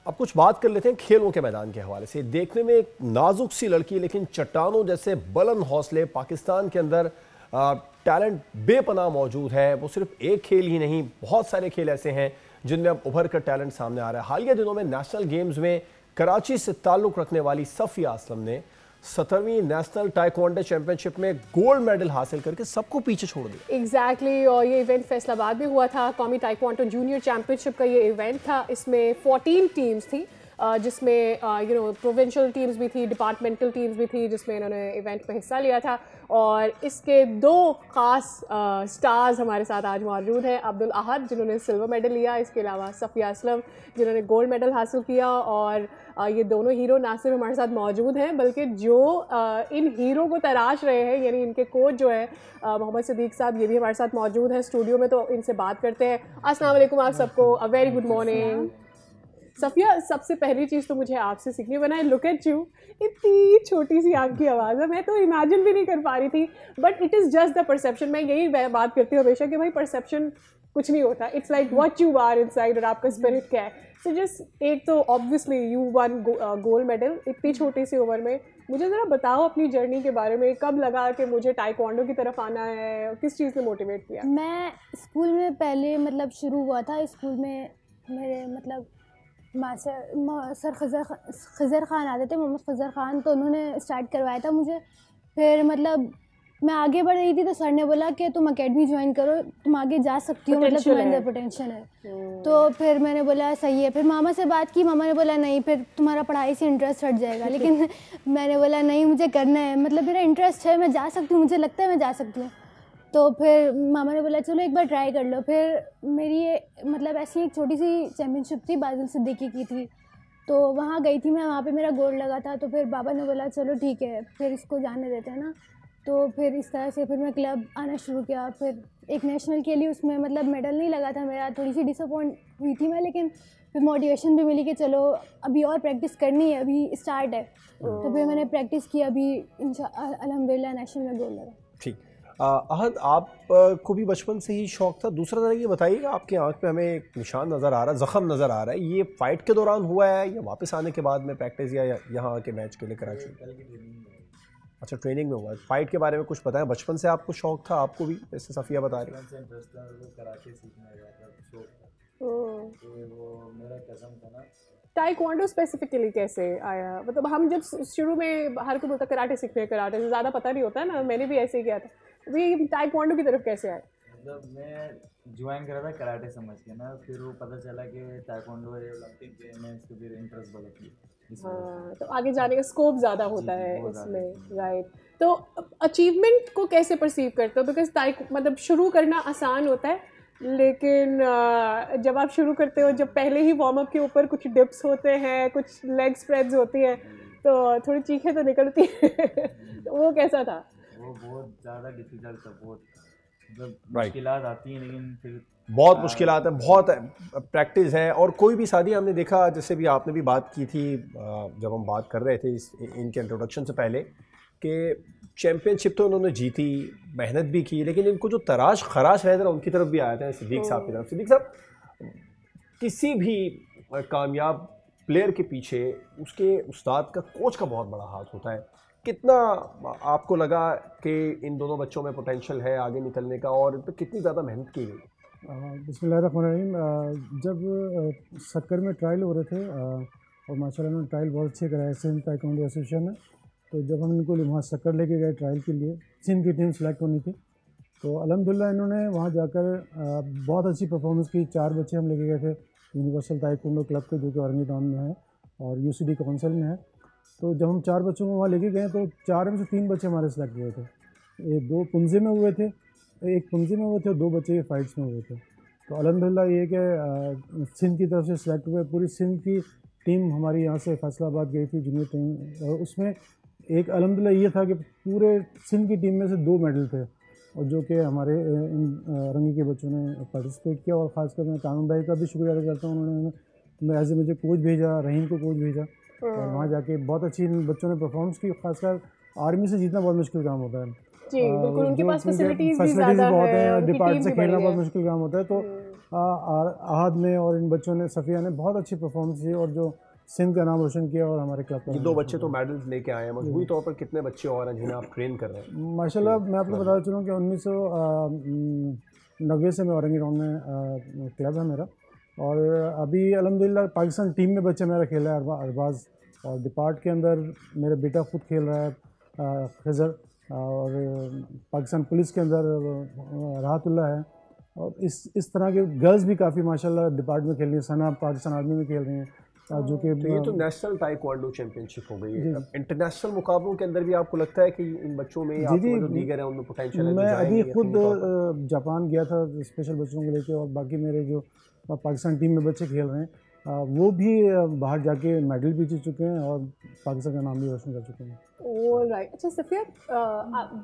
अब कुछ बात कर लेते हैं खेलों के मैदान के हवाले से। देखने में एक नाजुक सी लड़की, लेकिन चट्टानों जैसे बुलंद हौसले। पाकिस्तान के अंदर टैलेंट बेपनाह मौजूद है। वो सिर्फ एक खेल ही नहीं, बहुत सारे खेल ऐसे हैं जिनमें अब उभर कर टैलेंट सामने आ रहा है। हालिया दिनों में नेशनल गेम्स में कराची से ताल्लुक़ रखने वाली सफ़िया असलम ने 17वीं नेशनल टाइक्वांडो चैंपियनशिप में गोल्ड मेडल हासिल करके सबको पीछे छोड़ दिया। एग्जैक्टली, और ये इवेंट फैसलाबाद में हुआ था। कौमी टाइक्वांडो जूनियर चैंपियनशिप का ये इवेंट था। इसमें 14 टीम्स थी, जिसमें प्रोविंशियल टीम्स भी थी, डिपार्टमेंटल टीम्स भी थी, जिसमें इन्होंने इवेंट में हिस्सा लिया था। और इसके 2 ख़ास स्टार्स हमारे साथ आज मौजूद हैं। अब्दुल अहद, जिन्होंने सिल्वर मेडल लिया, इसके अलावा सफ़िया असलम, जिन्होंने गोल्ड मेडल हासिल किया। और ये दोनों हीरो ना सिर्फ हमारे साथ मौजूद हैं, बल्कि जो इन हीरो को तराश रहे हैं, यानी इनके कोच जो है मोहम्मद सिद्दीक साहब, ये भी हमारे साथ मौजूद हैं स्टूडियो में। तो इनसे बात करते हैं। अस्सलाम वालेकुम आप सबको, अ वेरी गुड मॉर्निंग। सफ़िया, सबसे पहली चीज़ तो मुझे आपसे सीखनी बना है, लुक एट यू, इतनी छोटी सी आपकी आवाज़ है, मैं तो इमेजिन भी नहीं कर पा रही थी। But it is just the perception. मैं यही बात करती हूँ हमेशा कि भाई परसेप्शन कुछ नहीं होता, it's like what you are inside, और आपका स्पिरिट क्या है। सो जस्ट एक तो obviously you won gold medal इतनी छोटी सी उम्र में। मुझे ज़रा बताओ अपनी जर्नी के बारे में, कब लगा कि मुझे टाइक्वांडो की तरफ आना है, किस चीज़ ने मोटिवेट किया? मैं स्कूल में पहले मतलब शुरू हुआ था, स्कूल में मेरे मतलब सर खज़र ख़ान आते थे, मोहम्मद खज़र ख़ान, तो उन्होंने स्टार्ट करवाया था मुझे। फिर मतलब मैं आगे बढ़ रही थी तो सर ने बोला कि तुम एकेडमी ज्वाइन करो, तुम आगे जा सकती हो, मतलब तुम्हारे अंदर पोटेंशियल है। तो फिर मैंने बोला सही है। फिर मामा से बात की, मामा ने बोला नहीं, फिर तुम्हारा पढ़ाई से इंटरेस्ट हट जाएगा। लेकिन मैंने बोला नहीं, मुझे करना है, मतलब मेरा इंटरेस्ट है, मैं जा सकती हूँ, मुझे लगता है मैं जा सकती हूँ। तो फिर मामा ने बोला चलो एक बार ट्राई कर लो। फिर मेरी ये मतलब ऐसी एक छोटी सी चैम्पियनशिप थी, बादल सिद्दीकी की थी, तो वहाँ गई थी मैं, वहाँ पे मेरा गोल्ड लगा था। तो फिर बाबा ने बोला चलो ठीक है, फिर इसको जाने देते हैं ना। तो फिर इस तरह से फिर मैं क्लब आना शुरू किया। फिर एक नेशनल के लिए उसमें मतलब मेडल नहीं लगा था मेरा, थोड़ी सी डिसअपॉइंट हुई थी मैं, लेकिन फिर मोटिवेशन भी मिली कि चलो अभी और प्रैक्टिस करनी है, अभी स्टार्ट है। तो फिर मैंने प्रैक्टिस की, अभी अल्हम्दुलिल्लाह नेशनल में गोल्ड लगा। ठीक, अहद आप को भी बचपन से ही शौक था। दूसरा तरह ये बताइएगा, आपकी आंख पे हमें एक निशान नज़र आ रहा है, ज़ख़म नज़र आ रहा है, ये फ़ाइट के दौरान हुआ है या वापस आने के बाद में प्रैक्टिस या यहाँ आके मैच के लिए कराची? अच्छा, ट्रेनिंग में हुआ है। फ़ाइट के बारे में कुछ बताएं, बचपन से आपको शौक था? आपको भी, जैसे सफ़िया बता रही है, टाइक्वांडो स्पेसिफिकली कैसे आया? मतलब हम जब शुरू में हर कोई बोलता कराटे सीखने, कराटे से ज़्यादा पता नहीं होता है ना, मैंने भी ऐसे ही किया था। अभी टाइक्वांडो की तरफ कैसे आए? मतलब मैं ज्वाइन करा था कराटे समझ के ना, फिर वो पता चला कि टाइक्वांडो है ओलंपिक गेम है, इसको फिर इंटरेस्ट बढ़ गई। हाँ, तो आगे जाने का स्कोप ज़्यादा होता है इसमें, राइट। तो अचीवमेंट को कैसे परसीव करते हो? बिकॉज मतलब शुरू करना आसान होता है, लेकिन जब आप शुरू करते हो, जब पहले ही वार्म अप के ऊपर कुछ डिप्स होते हैं, कुछ लेग स्प्रेड्स होती हैं, तो थोड़ी चीखें तो निकलती हैं। तो वो कैसा था? वो बहुत ज़्यादा डिफिकल्ट था, बहुत मतलब Right. मुश्किलात आती हैं, लेकिन फिर बहुत मुश्किलात है, बहुत प्रैक्टिस है। और कोई भी शादी हमने देखा, जैसे भी आपने भी बात की थी जब हम बात कर रहे थे इनके इंट्रोडक्शन से पहले, कि चैम्पियनशिप तो उन्होंने जीती, मेहनत भी की, लेकिन इनको जो तराश खराश है ज़रा उनकी तरफ भी आया था, सिद्दीक साहब की तरफ। सिद्दीक साहब, किसी भी कामयाब प्लेयर के पीछे उसके उस्ताद का, कोच का बहुत बड़ा हाथ होता है। कितना आपको लगा कि इन दोनों बच्चों में पोटेंशियल है आगे निकलने का, और इन पर कितनी ज़्यादा मेहनत की गई? बिस्मिल्लाहिर्रहमानिर्रहीम। जब सक्कर में ट्रायल हो रहे थे और माशाल्लाह उन्होंने ट्रायल बहुत अच्छे कराए, सिंध ताइक्वांडो एसोसिएशन है, तो जब हम इनको वहाँ सक्कर लेके गए ट्रायल के लिए, सिंध की टीम सेलेक्ट होनी थी, तो अल्हम्दुलिल्लाह इन्होंने वहाँ जाकर बहुत अच्छी परफॉर्मेंस की। 4 बच्चे हम लेके गए थे यूनिवर्सल ताइक्वांडो क्लब के, जो कि औरंगी टाउन में है और यूसीडी काउंसिल में है। तो जब हम 4 बच्चों को वहाँ लेके गए तो 4 में से 3 बच्चे हमारे सेलेक्ट हुए थे। 2 पुंजे में हुए थे, 1 पुंजे में हुए थे और 2 बच्चे ये फाइट्स में हुए थे। तो अल्हम्दुलिल्लाह ये कि सिंध की तरफ से सिलेक्ट हुए। पूरी सिंध की टीम हमारी यहाँ से फैसलाबाद गई थी, जूनियर टीम, और उसमें एक अल्हम्दुलिल्लाह ये था कि पूरे सिंध की टीम में से 2 मेडल थे, और जो कि हमारे इन रंगी के बच्चों ने पार्टिसिपेट किया। और ख़ासकर मैं कानून भाई का भी शुक्रिया अदा करता हूँ, उन्होंने एज ए मुझे कोच भेजा, रहीम को कोच भेजा, और वहाँ जाके बहुत अच्छी इन बच्चों ने परफॉर्मेंस की। खासकर आर्मी से जीतना बहुत मुश्किल काम होता है जी, बिल्कुल, उनके पास फैसिलिटीज़ बहुत है, डिपार्ट से खेलना बहुत है। मुश्किल काम होता है। तो आहद ने और इन बच्चों ने, सफ़िया ने बहुत अच्छी परफॉर्मेंस की और जो सिंध का नाम रोशन किया और हमारे क्लब का। ये 2 बच्चे तो मेडल्स लेके आए हैं। मजबूरी तौर पर कितने बच्चे और हैं जिन्हें आप ट्रेन कर रहे हैं? माशाल्लाह मैं आपको बताना चलूँ कि 1990 से मैं औरंगी टाउन में क्लब है मेरा, और अभी अल्हम्दुलिल्लाह पाकिस्तान टीम में बच्चे मेरा खेला है अरबाज़, और डिपार्ट के अंदर मेरा बेटा खुद खेल रहा है खिज़र, और पाकिस्तान पुलिस के अंदर राहतुल्लाह है, और इस तरह के गर्ल्स भी काफ़ी माशाल्लाह डिपार्ट में खेल रही हैं। सना पाकिस्तान आर्मी में खेल रही हैं, जो कि तो ये तो नेशनल ताइक्वांडो चैंपियनशिप हो गई है। इंटरनेशनल मुकाबलों के अंदर भी आपको लगता है कि इन बच्चों में आपको जो दीगर है उनमें पोटेंशियल है? मैं अभी खुद जापान गया था स्पेशल बच्चों को लेके, और बाकी मेरे जो पाकिस्तान टीम में बच्चे खेल रहे हैं वो भी बाहर जाके मेडल भी जीत चुके हैं और पाकिस्तान का नाम भी रोशन कर चुके हैं। ऑलराइट। अच्छा सफ़िया,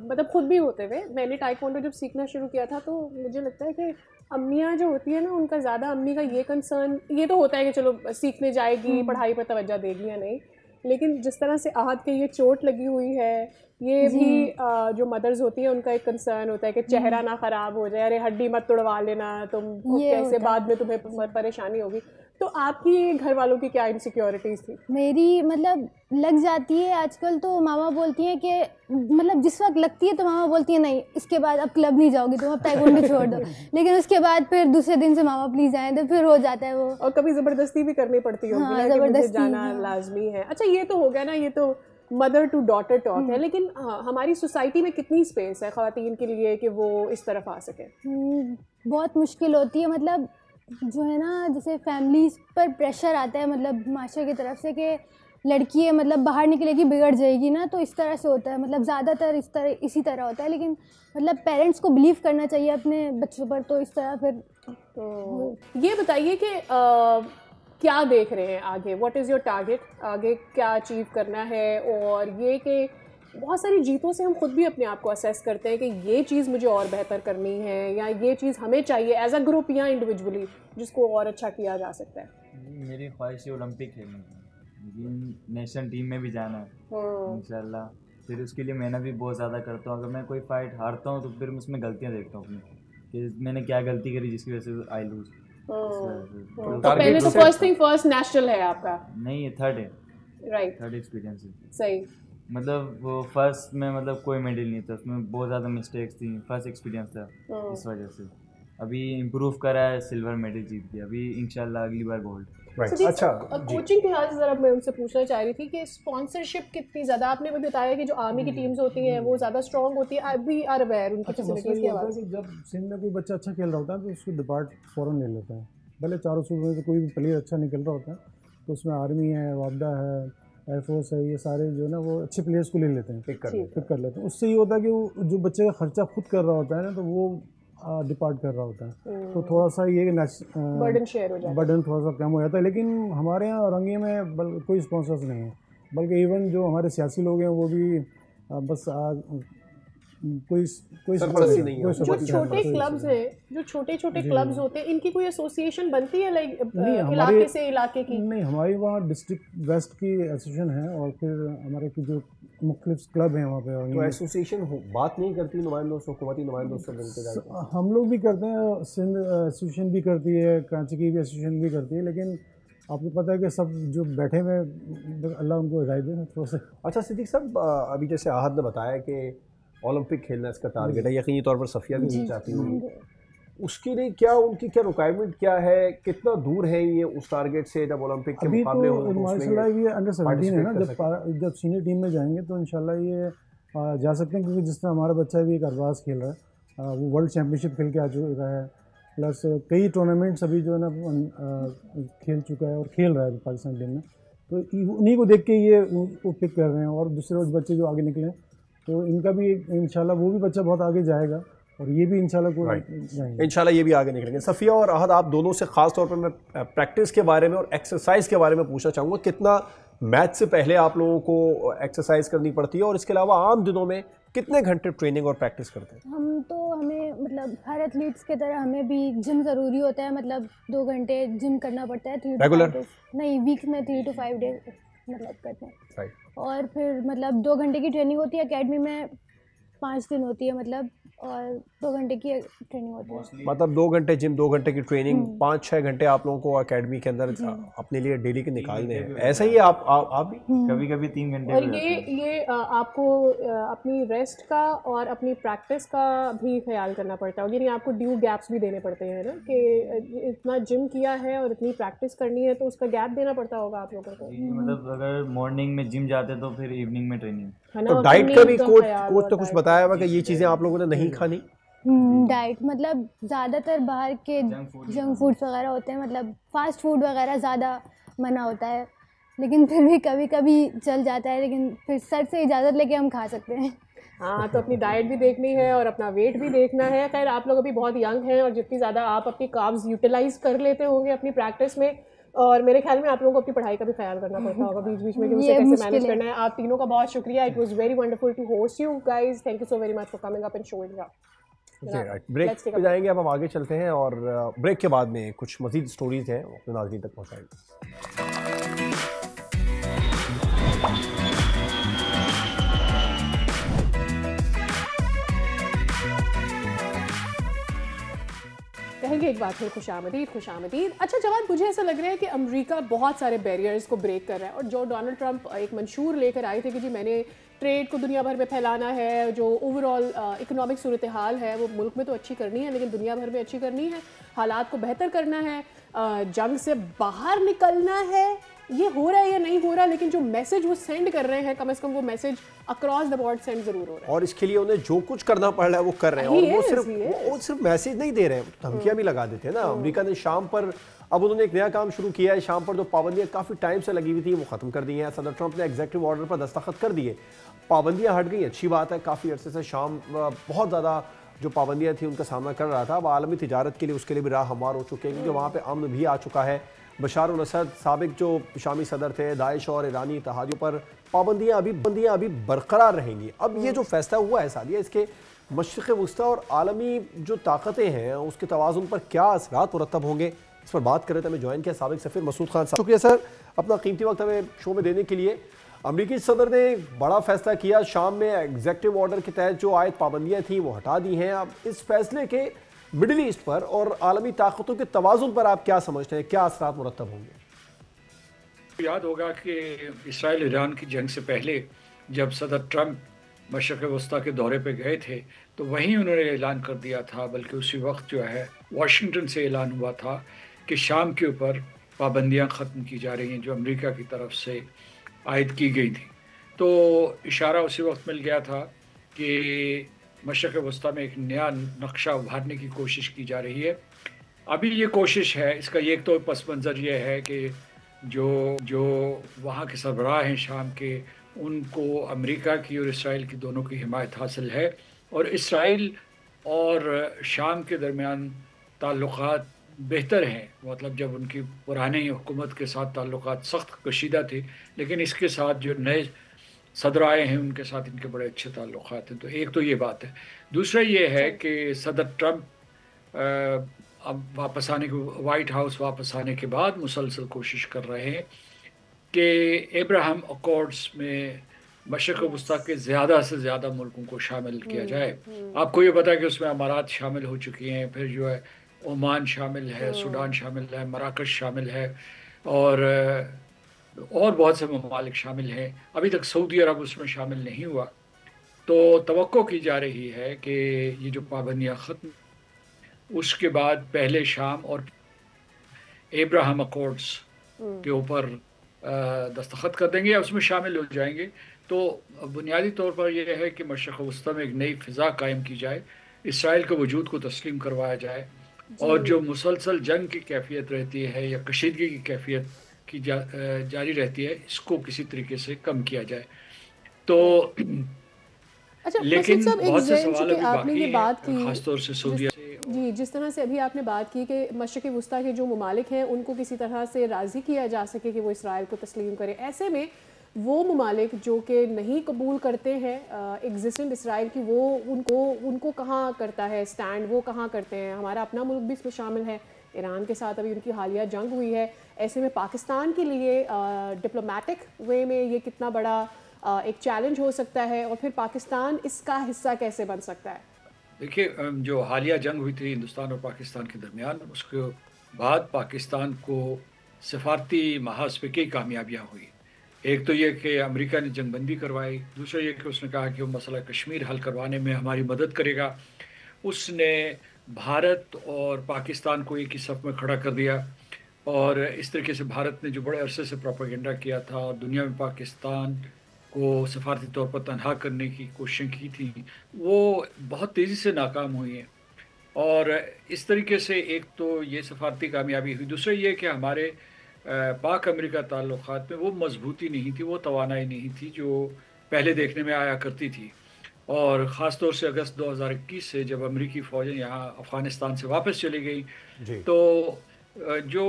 मतलब खुद भी होते हुए मैंने ताइक्वांडो जब सीखना शुरू किया था, तो मुझे लगता है कि अम्मियाँ जो होती है ना, उनका ज़्यादा अम्मी का ये कंसर्न ये तो होता है कि चलो सीखने जाएगी, पढ़ाई पर तवज्जो देगी या नहीं, लेकिन जिस तरह से आहद के ये चोट लगी हुई है, ये भी जो मदर्स होती हैं उनका एक कंसर्न होता है कि चेहरा ना ख़राब हो जाए, अरे हड्डी मत तोड़वा लेना, तुम कैसे बाद में तुम्हें परेशानी होगी। तो आपकी घर वालों की क्या इनसिक्योरिटीज़ थी? मेरी मतलब लग जाती है आजकल, तो मामा बोलती हैं कि मतलब जिस वक्त लगती है तो मामा बोलती है नहीं इसके बाद अब क्लब नहीं जाओगी तुम, अब ताइक्वांडो छोड़ दो, लेकिन उसके बाद फिर दूसरे दिन से मामा प्लीज़ आए, तो फिर हो जाता है वो। और कभी ज़बरदस्ती भी करनी पड़ती होगी ना, ज़बरदस्ती जाना लाजमी है। अच्छा ये तो हो गया ना, ये तो मदर टू डॉटर टॉक है, लेकिन हमारी सोसाइटी में कितनी स्पेस है ख़वातीन के लिए कि वो इस तरफ आ सकें? बहुत मुश्किल होती है, मतलब जो है ना, जैसे फैमिलीज पर प्रेशर आता है, मतलब माशरे की तरफ से कि लड़की है मतलब बाहर निकलेगी बिगड़ जाएगी ना, तो इस तरह से होता है, मतलब ज़्यादातर इसी तरह होता है। लेकिन मतलब पेरेंट्स को बिलीव करना चाहिए अपने बच्चों पर, तो इस तरह फिर। तो ये बताइए कि क्या देख रहे हैं आगे, व्हाट इज़ योर टारगेट, आगे क्या अचीव करना है? और ये कि बहुत सारी जीतों से हम खुद भी अपने आप को असेस करते हैं कि ये चीज़ मुझे और बेहतर करनी है, या ये चीज़ हमें चाहिए एज अ ग्रुप या इंडिविजुअली जिसको और अच्छा किया जा सकता है। मेरी ख्वाहिश है ओलंपिक खेलने की, नेशनल टीम में भी जाना है इंशाल्लाह। फिर उसके लिए मेहनत भी बहुत ज़्यादा करता हूँ। अगर मैं कोई फाइट हारता हूँ तो फिर मैं उसमें गलतियाँ देखता हूँ अपनी, कि मैंने क्या गलती करी जिसकी वजह से आई लूज। तो पहले तो फर्स्ट थिंग फर्स्ट नेशनल है आपका? नहीं, ये थर्ड है। राइट, थर्ड एक्सपीरियंस है। सही। मतलब वो फर्स्ट में मतलब कोई मेडल नहीं था, उसमें बहुत ज़्यादा मिस्टेक्स थी, फर्स्ट एक्सपीरियंस था, इस वजह से अभी इम्प्रूव करा है, सिल्वर मेडल जीत गया, अभी इंशाल्लाह अगली बार गोल्ड। अच्छा, कोचिंग के हाथ से ज़रा मैं उनसे पूछना चाह रही थी कि स्पॉन्सरशिप कितनी ज़्यादा, आपने भी बताया कि जो आर्मी की टीम्स होती हैं वो ज़्यादा स्ट्रॉन्ग होती है, अभी आर अवेयर उनकी फैसिलिटीज़ के हवाले से। जब सिंध में कोई बच्चा अच्छा खेल रहा होता है तो उसको डिपार्ट फ़ौरन ले लेता है। भले चारों सूबों में से कोई भी प्लेयर अच्छा निकल रहा होता है तो उसमें आर्मी है, वापडा है, एयरफोर्स है, ये सारे जो है ना वो अच्छे प्लेयर्स को ले लेते हैं, पिक कर लेते हैं। उससे ये होता है कि वो जो बच्चे का खर्चा खुद कर रहा होता है ना, तो वो डिपार्ट कर रहा होता है, तो थोड़ा सा ये बर्डन शेयर हो जाता है, बर्डन थोड़ा सा कम हो जाता है। लेकिन हमारे यहाँ औरंगी में कोई स्पॉन्सर्स नहीं है, बल्कि इवन जो हमारे सियासी लोग हैं वो भी बस कोई कोई सरपरस्ती नहीं है। जो सपोर्ट छोटे नहीं है। क्लब्स हैं, जो छोटे छोटे जी, क्लब्स जी। होते हैं, इनकी कोई एसोसिएशन बनती है लाइक नहीं, हमारे इलाके से इलाके की? नहीं, हमारी वहाँ डिस्ट्रिक्ट वेस्ट की एसोसिएशन है और फिर हमारे की जो मुख्तलिफ क्लब हैं वहाँ पे, और तो एसोसिएशन बात नहीं करती नुमाइंदों से, हुकूमती नुमाइंदों से मिलते जाते? हम लोग भी करते हैं, सिंध एसोसिएशन भी करती है, कराची की भी एसोसिएशन भी करती है, लेकिन आपको पता है कि सब जो बैठे हुए अल्लाह उनको हिदायत दे थोड़ा सा। अच्छा सिद्दीक साहब, अभी जैसे आहद ने बताया कि ओलंपिक खेलना इसका टारगेट है, यकीनी तौर पर सफ़िया भी चाहती होंगी, उसके लिए क्या उनकी क्या रिक्वायरमेंट क्या है, कितना दूर है ये उस टारगेट से जब ओलंपिक के अभी मुकाबले तो हों तो माशाल्लाह ये अंडर 17 है ना, participate जब सीनियर टीम में जाएंगे तो इंशाल्लाह ये जा सकते हैं, क्योंकि जिस तरह हमारा बच्चा भी एक अरबाज खेल रहा है, वो वर्ल्ड चैम्पियनशिप खेल के आ चुका है, प्लस कई टूर्नामेंट्स अभी जो है ना खेल चुका है और खेल रहा है पाकिस्तान टीम में, तो उन्हीं को देख के ये वो पिक कर रहे हैं, और दूसरे बच्चे जो आगे निकले तो इनका भी इंशाल्लाह वो भी बच्चा बहुत आगे जाएगा और ये भी इंशाल्लाह को जाएंगे। इंशाल्लाह ये भी आगे निकलेंगे। सफ़िया और आहद, आप दोनों से ख़ास तौर पर मैं प्रैक्टिस के बारे में और एक्सरसाइज के बारे में पूछना चाहूँगा, कितना मैच से पहले आप लोगों को एक्सरसाइज करनी पड़ती है और इसके अलावा आम दिनों में कितने घंटे ट्रेनिंग और प्रैक्टिस करते हैं? हमें मतलब हर एथलीट्स की तरह हमें भी जिम ज़रूरी होता है, मतलब 2 घंटे जिम करना पड़ता है, 3 to 5 days नहीं, वीक में 3 to 5 days मतलब करते हैं। और फिर मतलब 2 घंटे की ट्रेनिंग होती है, एकेडमी में 5 दिन होती है मतलब, और 2 घंटे की ट्रेनिंग होती है। मतलब 2 घंटे जिम, 2 घंटे की ट्रेनिंग, 5-6 घंटे आप लोगों को एकेडमी के अंदर अपने लिए डेली के निकालने हैं। ऐसा ही आप भी कभी कभी 3 घंटे। और ये आपको अपनी रेस्ट का और अपनी प्रैक्टिस का भी ख्याल करना पड़ता है, यानी आपको ड्यू गैप्स भी देने पड़ते हैं ना, कि इतना जिम किया है और इतनी प्रैक्टिस करनी है तो उसका गैप देना पड़ता होगा आप लोगों को। मतलब अगर मॉर्निंग में जिम जाते तो फिर इवनिंग में ट्रेनिंग। तो डाइट का भी कोच तो कुछ बताया हुआ कि ये चीज़ें आप लोगों ने नहीं खानी? डाइट मतलब ज़्यादातर बाहर के जंक फूड्स वगैरह होते हैं, मतलब फास्ट फूड वगैरह ज़्यादा मना होता है, लेकिन फिर भी कभी कभी चल जाता है, लेकिन फिर सर से इजाज़त लेके हम खा सकते हैं। हाँ, तो अपनी डाइट भी देखनी है और अपना वेट भी देखना है। खैर आप लोग अभी बहुत यंग हैं और जितनी ज़्यादा आप अपनी कार्ब्स यूटिलाइज कर लेते होंगे अपनी प्रैक्टिस में, और मेरे ख्याल में आप लोगों को अपनी पढ़ाई का भी ख्याल करना पड़ता होगा बीच बीच में कि उसे कैसे मैनेज करना है। आप तीनों का बहुत शुक्रिया, it was very wonderful to host you guys, thank you so very much for coming up and showing up. Break पे जाएंगे, अब हम आगे चलते हैं और ब्रेक के बाद में कुछ मज़ीद स्टोरीज हैं अपने नाज़रीन तक पहुँचाएंगे। कहेंगे एक बार फिर खुशामदीद खुशामदीद। अच्छा जवान, मुझे ऐसा लग रहा है कि अमेरिका बहुत सारे बैरियर्स को ब्रेक कर रहा है, और जो डोनाल्ड ट्रंप एक मंशूर लेकर आए थे कि जी मैंने ट्रेड को दुनिया भर में फैलाना है, जो ओवरऑल इकोनॉमिक सूरत हाल है वो मुल्क में तो अच्छी करनी है लेकिन दुनिया भर में अच्छी करनी है, हालात को बेहतर करना है, जंग से बाहर निकलना है, ये हो रहा है या नहीं हो रहा, लेकिन जो मैसेज वो सेंड कर रहे हैं कम से कम वो message across the board send जरूर हो रहा है। और इसके लिए उन्हें जो कुछ करना पड़ रहा है वो कर रहे हैं, और वो सिर्फ मैसेज नहीं दे रहे हैं, धमकियां भी लगा देते हैं ना। अमेरिका ने शाम पर अब उन्होंने एक नया काम शुरू किया है, शाम पर जो पाबंदियां काफ़ी टाइम से लगी हुई थी वो ख़त्म कर दी हैं। सदर ट्रंप ने एग्जीक्यूटिव ऑर्डर पर दस्तखत कर दिए, पाबंदियां हट गई, अच्छी बात है। काफ़ी अरसे से शाम बहुत ज़्यादा जो पाबंदियां थी उनका सामना कर रहा था, अब आलमी तिजारत के लिए उसके लिए भी राह हमवार हो चुके हैं, क्योंकि वहाँ पर अमन भी आ चुका है। बशार अल असद साबिक जो शामी सदर थे, दाइश और ईरानी इत्तेहादियों पर पाबंदियां अभी बरकरार रहेंगी। अब ये जो फैसला हुआ है सादिया, इसके मशरिक़ वस्ता और आलमी जो ताकतें हैं उसके तवाज़ुन पर क्या असरात मुरतब होंगे, इस पर बात कर रहे थे। हमें ज्वाइन किया साबिक सफ़ीर मसूद खान साहब। शुक्रिया सर अपना कीमती वक्त हमें शो में देने के लिए। अमरीकी सदर ने बड़ा फैसला किया, शाम में एग्जीक्यूटिव ऑर्डर के तहत जो आयत पाबंदियाँ थीं वो हटा दी हैं। अब इस फैसले के मिडिल ईस्ट पर और आलमी ताकतों के तवाज़ुन पर आप क्या समझते हैं, क्या असरात मुरतब होंगे? याद होगा कि इसराइल ईरान की जंग से पहले जब सदर ट्रंप मशरक़ वस्ता के दौरे पे गए थे तो वहीं उन्होंने ऐलान कर दिया था, बल्कि उसी वक्त जो है वाशिंगटन से ऐलान हुआ था कि शाम के ऊपर पाबंदियां ख़त्म की जा रही हैं जो अमेरिका की तरफ से आयद की गई थी। तो इशारा उसी वक्त मिल गया था कि मशरक़ वस्ता में एक नया नक्शा उभारने की कोशिश की जा रही है। अभी ये कोशिश है, इसका एक तो पस मंज़र ये है कि जो वहाँ के सरबराह हैं शाम के, उनको अमेरिका की और इसराइल की दोनों की हिमायत हासिल है, और इसराइल और शाम के दरमियान ताल्लुक़ात बेहतर हैं। मतलब जब उनकी पुरानी हुकूमत के साथ ताल्लुक़ात सख्त कशीदा थे, लेकिन इसके साथ जो नए सदर आए हैं, उनके साथ इनके बड़े अच्छे ताल्लुकात हैं। तो एक तो ये बात है। दूसरा ये है कि सदर ट्रंप अब वापस आने के वाइट हाउस वापस आने के बाद मुसलसल कोशिश कर रहे हैं कि अब्राहम अकॉर्ड्स में मशरक़ वस्ता के ज़्यादा से ज़्यादा मुल्कों को शामिल किया जाए। आपको ये पता है कि उसमें अमारात शामिल हो चुकी हैं, फिर जो है ओमान शामिल है, सूडान शामिल है, मराकश शामिल है, और बहुत से ममालिक शामिल हैं। अभी तक सऊदी अरब उसमें शामिल नहीं हुआ। तो तवक्को की जा रही है कि ये जो पाबंदियाँ ख़त्म, उसके बाद पहले शाम और अब्राहम अकॉर्ड्स के ऊपर दस्तखत कर देंगे या उसमें शामिल हो जाएंगे। तो बुनियादी तौर पर यह है कि मशरक़ वस्ता में एक नई फ़िज़ा कायम की जाए, इसराइल के वजूद को तस्लीम करवाया जाए, और जो मुसलसल जंग की कैफियत रहती है या कशीदगी की कैफियत की जारी रहती है, इसको किसी तरीके से कम किया जाए। तो अच्छा, लेकिन बहुत से सवाल अभी आपने बाकी ये बात की, खासतौर से सऊदी जी, जिस तरह से अभी आपने बात की कि मशरक़ वस्ता के जो ममालिक हैं उनको किसी तरह से राज़ी किया जा सके कि वो इसराइल को तस्लीम करें। ऐसे में वो ममालिक जो कि नहीं कबूल करते हैं एग्जिस्टेंट इसराइल की, वो उनको कहाँ करता है स्टैंड, वो कहाँ करते हैं? हमारा अपना मुल्क भी इसमें शामिल है, ईरान के साथ अभी उनकी हालिया जंग हुई है। ऐसे में पाकिस्तान के लिए डिप्लोमेटिक वे में ये कितना बड़ा एक चैलेंज हो सकता है, और फिर पाकिस्तान इसका हिस्सा कैसे बन सकता है? देखिए, जो हालिया जंग हुई थी हिंदुस्तान और पाकिस्तान के दरमियान, उसके बाद पाकिस्तान को सफारती महाज पे कई कामयाबियाँ हुई। एक तो ये कि अमेरिका ने जंगबंदी करवाई, दूसरा ये कि उसने कहा कि वो मसला कश्मीर हल करवाने में हमारी मदद करेगा। उसने भारत और पाकिस्तान को एक ही सफ़ में खड़ा कर दिया, और इस तरीके से भारत ने जो बड़े अरसे से प्रोपेगेंडा किया था और दुनिया में पाकिस्तान को सफारती तौर पर तनहा करने की कोशिशें की थी, वो बहुत तेज़ी से नाकाम हुई हैं। और इस तरीके से एक तो ये सफारती कामयाबी हुई, दूसरा ये कि हमारे पाक अमेरिका ताल्लुकात में वो मजबूती नहीं थी, वो तवानाई नहीं थी जो पहले देखने में आया करती थी। और ख़ास तौर से अगस्त 2021 से जब अमेरिकी फ़ौजें यहाँ अफ़गानिस्तान से वापस चली गई, तो जो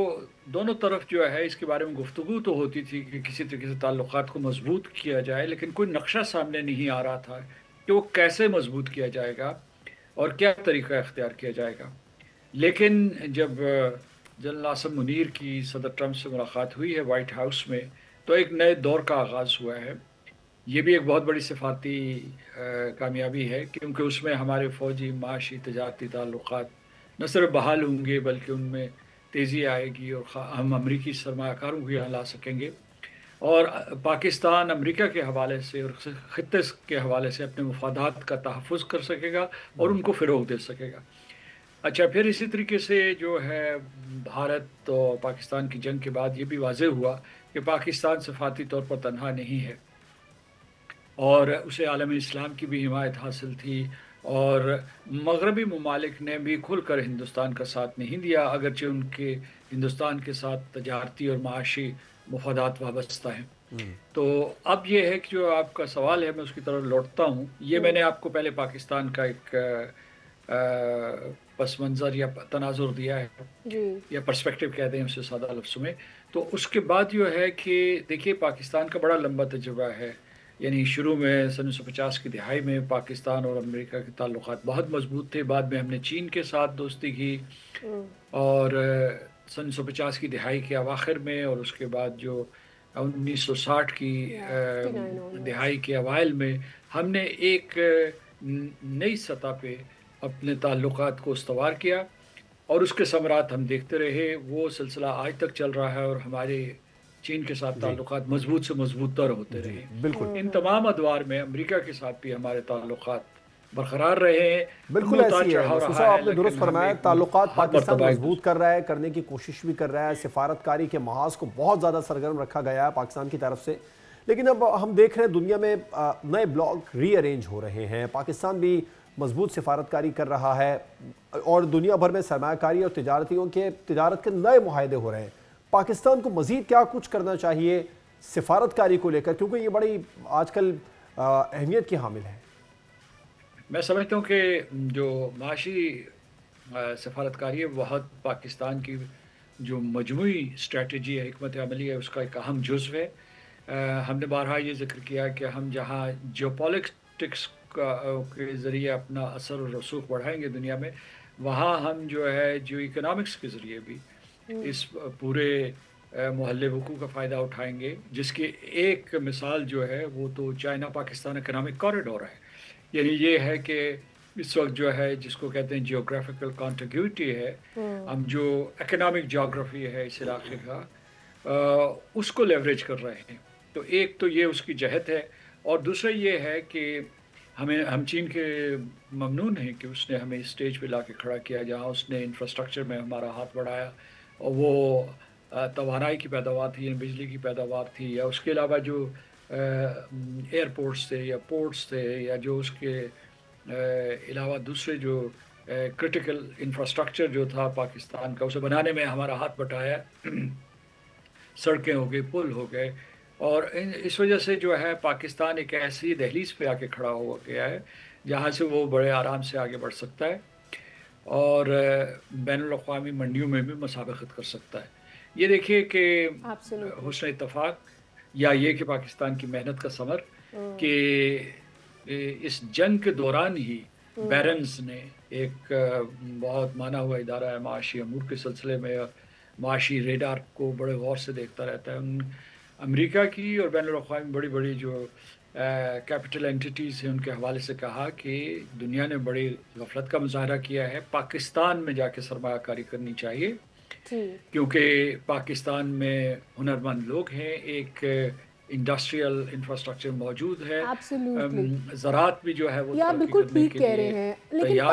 दोनों तरफ जो है इसके बारे में गुफ्तगू तो होती थी कि किसी तरीके से ताल्लुकात को मजबूत किया जाए, लेकिन कोई नक्शा सामने नहीं आ रहा था कि वो कैसे मजबूत किया जाएगा और क्या तरीका इख्तियार किया जाएगा। लेकिन जब जनरल आसिम मुनीर की सदर ट्रंप से मुलाकात हुई है वाइट हाउस में, तो एक नए दौर का आगाज़ हुआ है। ये भी एक बहुत बड़ी सफारती कामयाबी है, क्योंकि उसमें हमारे फ़ौजी, माशी, तजारती ताल्लुकात न सिर्फ बहाल होंगे बल्कि उनमें तेज़ी आएगी और हम अमरीकी सरमाकारों को यहाँ ला सकेंगे, और पाकिस्तान अमेरिका के हवाले से और ख़ित्ते के हवाले से अपने मफादात का तहफ़्फ़ुज़ कर सकेगा और उनको फ़रोग़ दे सकेगा। अच्छा, फिर इसी तरीके से जो है भारत और पाकिस्तान की जंग के बाद ये भी वाज़ेह हुआ कि पाकिस्तान सफारती तौर पर तनहा नहीं है, और उसे आलम इस्लाम की भी हिमायत हासिल थी, और मगरबी ममालिक ने भी खुलकर हिंदुस्तान का साथ नहीं दिया, अगरचे उनके हिंदुस्तान के साथ तजारती और माशी मफादात वाबस्ता हैं। तो अब ये है कि जो आपका सवाल है मैं उसकी तरफ लौटता हूँ। ये मैंने आपको पहले पाकिस्तान का एक पस मंज़र या तनाजुर दिया है, या पर्सपेक्टिव कहते हैं उसे सादा लफ्ज़ों में। तो उसके बाद जो है कि देखिए, पाकिस्तान का बड़ा लंबा तजुर्बा है। यानी शुरू में सन 1950 की दिहाई में पाकिस्तान और अमेरिका के ताल्लुकात बहुत मजबूत थे, बाद में हमने चीन के साथ दोस्ती की, और सन 1950 की दिहाई के अवाखिर में और उसके बाद जो 1960 की दिहाई के अवाइल में हमने एक नई सतह पे अपने ताल्लुकात को इस्तवार किया, और उसके समरात हम देखते रहे। वो सिलसिला आज तक चल रहा है, और हमारे चीन के साथ ताल्लुकात मजबूत से मजबूत तर होते रहे। बिल्कुल, इन तमाम अदवार में अमेरिका के साथ भी हमारे ताल्लुकात बरकरार रहे हैं। बिल्कुल ऐसी है, आपने दुरुस्त फरमाया, ताल्लुकात पाकिस्तान मजबूत कर रहा है, करने की कोशिश भी कर रहा है, सिफारतकारी के महाज को बहुत ज़्यादा सरगर्म रखा गया है पाकिस्तान की तरफ से। लेकिन अब हम देख रहे हैं दुनिया में नए ब्लॉक रीअरेंज हो रहे हैं, पाकिस्तान भी मजबूत सिफारतकारी कर रहा है, और दुनिया भर में सरमायाकारी और तिजारत के नए मुआहदे हो रहे हैं। पाकिस्तान को मज़ीद क्या कुछ करना चाहिए सिफारतकारी को लेकर, क्योंकि ये बड़ी आजकल अहमियत की हामिल है? मैं समझता हूँ कि जो माशी सिफारतकारी है बहुत पाकिस्तान की जो मजमूई स्ट्रेटजी है, हिकमत अमली है, उसका एक अहम जुज़्व है। हमने बारहा ये जिक्र किया कि हम जहाँ जियोपॉलिटिक्स के ज़रिए अपना असर और रसूख बढ़ाएंगे दुनिया में, वहाँ हम जो है जो इकोनॉमिक्स के ज़रिए भी इस पूरे मोहल्ले वकू का फ़ायदा उठाएंगे, जिसकी एक मिसाल जो है वो तो चाइना पाकिस्तान इकोनॉमिक कॉरिडोर है। यानी ये है कि इस वक्त जो है जिसको कहते हैं जियोग्राफिकल कॉन्टिग्यूटी है, हम जो इकोनॉमिक जोग्राफी है इस इलाके का उसको लेवरेज कर रहे हैं। तो एक तो ये उसकी जहत है, और दूसरा ये है कि हम चीन के ममनून हैं कि उसने हमें स्टेज पे ला के खड़ा किया जहाँ उसने इंफ्रास्ट्रक्चर में हमारा हाथ बढ़ाया, और वो तवानाई की पैदावार थी या बिजली की पैदावार थी, या उसके अलावा जो एयरपोर्ट्स थे या पोर्ट्स थे, या जो उसके अलावा दूसरे जो क्रिटिकल इंफ्रास्ट्रक्चर जो था पाकिस्तान का, उसे बनाने में हमारा हाथ बटाया। सड़कें हो गई, पुल हो गए, और इस वजह से जो है पाकिस्तान एक ऐसी दहलीज पे आके खड़ा हो गया है जहाँ से वो बड़े आराम से आगे बढ़ सकता है और बैनुल-अक़वामी मंडियों में भी मुसाबकत कर सकता है। ये देखिए कि हुस्न इत्तफ़ाक़ या ये कि पाकिस्तान की मेहनत का समर कि इस जंग के दौरान ही बैरन्स ने एक बहुत माना हुआ इदारा है माशी अमूर के सिलसिले में, माशी रेडार को बड़े गौर से देखता रहता है। अमेरिका की और बैनुल-अक़वामी बड़ी बड़ी जो कैपिटल एंटिटीज़ हैं उनके हवाले से कहा कि दुनिया ने बड़ी गफलत का मुजाहरा किया है, पाकिस्तान में जाके सरमायाकारी करनी चाहिए, क्योंकि पाकिस्तान में हुनरमंद लोग हैं, एक इंडस्ट्रियल इंफ्रास्ट्रक्चर मौजूद है, ज़राअत भी जो है वो आप बिल्कुल ठीक कह रहे हैं, लेकिन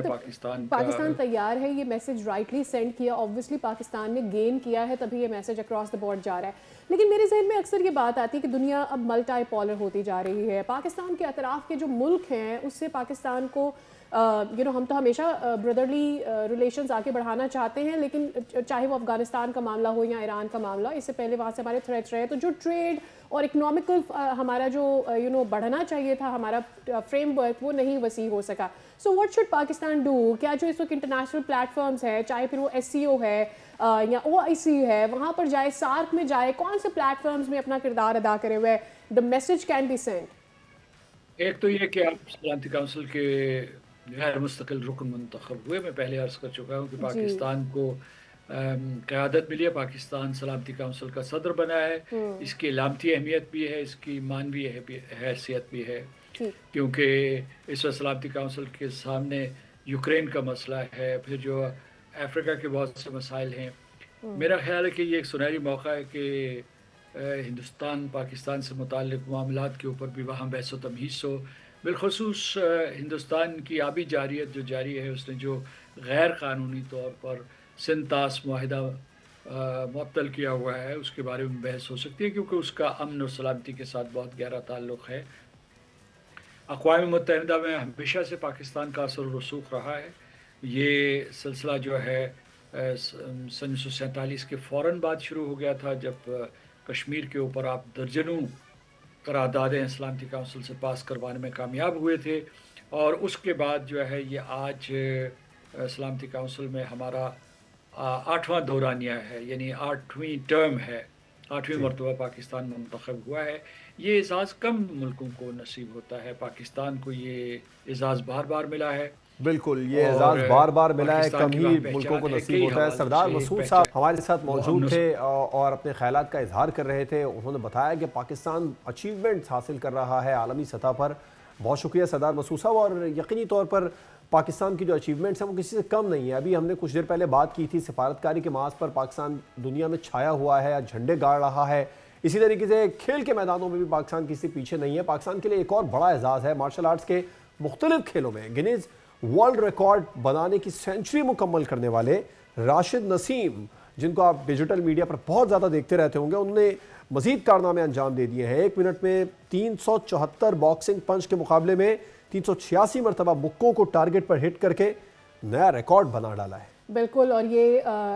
पाकिस्तान पाकिस्तान तैयार है, ये मैसेज राइटली सेंड किया, ऑब्वियसली पाकिस्तान ने गेन किया है तभी ये मैसेज अक्रॉस द बोर्ड जा रहा है। लेकिन मेरे जहन में अक्सर ये बात आती है कि दुनिया अब मल्टीपोलर होती जा रही है, पाकिस्तान के अतराफ़ के जो मुल्क हैं उससे पाकिस्तान को हम तो हमेशा ब्रदरली रिलेशंस आगे बढ़ाना चाहते हैं, लेकिन चाहे वो अफ़गानिस्तान का मामला हो या ईरान का मामला, इससे पहले वहाँ से हमारे थ्रेट्स रहे, तो जो ट्रेड और इकोनॉमिकल हमारा जो बढ़ना चाहिए था हमारा फ्रेमवर्क, वो नहीं वसी हो सका। So what should Pakistan do? क्या जो इस वक्त इंटरनेशनल प्लेटफॉर्म्स है, चाहे फिर वो SCO है या OIC है, वहाँ पर जाए, सार्क में जाए, कौन से प्लेटफॉर्म्स में अपना किरदार अदा करे हुए the message can be send? एक तो ये कि आप सलामती काउंसिल के गैर मुस्तकिल रुकन मुंतखब हुए, मैं पहले अर्ज़ कर चुका हूँ कि पाकिस्तान को क़यादत मिली है, पाकिस्तान सलामती काउंसिल का सदर बना है, इसकी लामती अहमियत भी है, इसकी मानवीय हैसियत भी है, क्योंकि इस वक्त सलामती काउंसिल के सामने यूक्रेन का मसला है, फिर जो अफ्रीका के बहुत से मसाइल हैं। मेरा ख्याल है कि ये एक सुनहरी मौका है कि हिंदुस्तान पाकिस्तान से मुताल्लिक़ मामलात के ऊपर भी वहाँ बहस व तमहीस हो। बिलखसूस हिंदुस्तान की आबी जारियत जो जारी है, उसने जो गैर क़ानूनी तौर पर सिंतास मुआहिदा मुअत्तल किया हुआ है, उसके बारे में बहस हो सकती है, क्योंकि उसका अमन और सलामती के साथ बहुत गहरा ताल्लुक़ है। अक़वाम मुत्तहिदा में हमेशा से पाकिस्तान का असर रसूख रहा है। ये सिलसिला जो है सन 1947 के फ़ौरन बाद शुरू हो गया था, जब कश्मीर के ऊपर आप दर्जनों करारदादें सलामती काउंसिल से पास करवाने में कामयाब हुए थे, और उसके बाद जो है ये आज सलामती काउंसिल में हमारा 8वां दौरानिया है, यानी 8वीं टर्म है, 8वीं मरतबा पाकिस्तान में मुंतखब हुआ है। ये एजाज़ कम मुल्कों को नसीब होता है, पाकिस्तान को ये एजाज़ बार बार मिला है। बिल्कुल, ये एजाज़ बार बार मिला है, कम ही मुल्कों को नसीब होता है। सरदार मसूद साहब हमारे साथ मौजूद थे और अपने ख्यालात का इजहार कर रहे थे। उन्होंने बताया कि पाकिस्तान अचीवमेंट्स हासिल कर रहा है आलमी सतह पर। बहुत शुक्रिया सरदार मसूद साहब। और यकीनी तौर पर पाकिस्तान की जो अचीवमेंट्स हैं वो किसी से कम नहीं है। अभी हमने कुछ देर पहले बात की थी, सिफारतकारी के मास पर पाकिस्तान दुनिया में छाया हुआ है, झंडे गाड़ रहा है। इसी तरीके से खेल के मैदानों में भी पाकिस्तान किसी पीछे नहीं है। पाकिस्तान के लिए एक और बड़ा एजाज़ है, मार्शल आर्ट्स के मुख्तलिफ खेलों में गिनीज वर्ल्ड रिकॉर्ड बनाने की सेंचुरी मुकम्मल करने वाले राशिद नसीम, जिनको आप डिजिटल मीडिया पर बहुत ज़्यादा देखते रहते होंगे, उन्होंने मज़ीद कारनामे अंजाम दे दिए हैं। 1 मिनट में 374 बॉक्सिंग पंच के मुकाबले में 386 मरतबा मुक्कों को टारगेट पर हिट करके नया रिकॉर्ड बना डाला है। बिल्कुल, और ये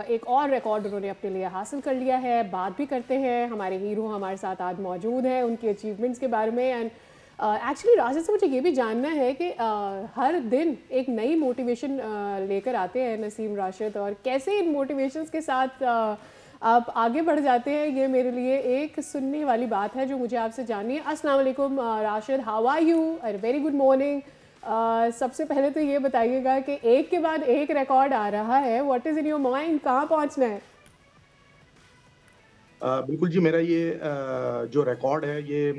एक और रिकॉर्ड उन्होंने अपने लिए हासिल कर लिया है। बात भी करते हैं, हमारे हीरो हमारे साथ आज मौजूद हैं, उनकी अचीवमेंट्स के बारे में। एंड एक्चुअली राशिद से मुझे ये भी जानना है कि हर दिन एक नई मोटिवेशन लेकर आते हैं नसीम राशिद, और कैसे इन मोटिवेशंस के साथ आप आगे बढ़ जाते हैं, ये मेरे लिए एक सुनने वाली बात है जो मुझे आपसे जाननी है। अस्सलाम वालेकुम Rashid, how are you? Very good morning. सबसे पहले तो ये बताइएगा कि एक के बाद एक रिकॉर्ड आ रहा है, what is in your mind, कहाँ पहुँचना है? बिल्कुल जी, मेरा ये जो रिकॉर्ड है ये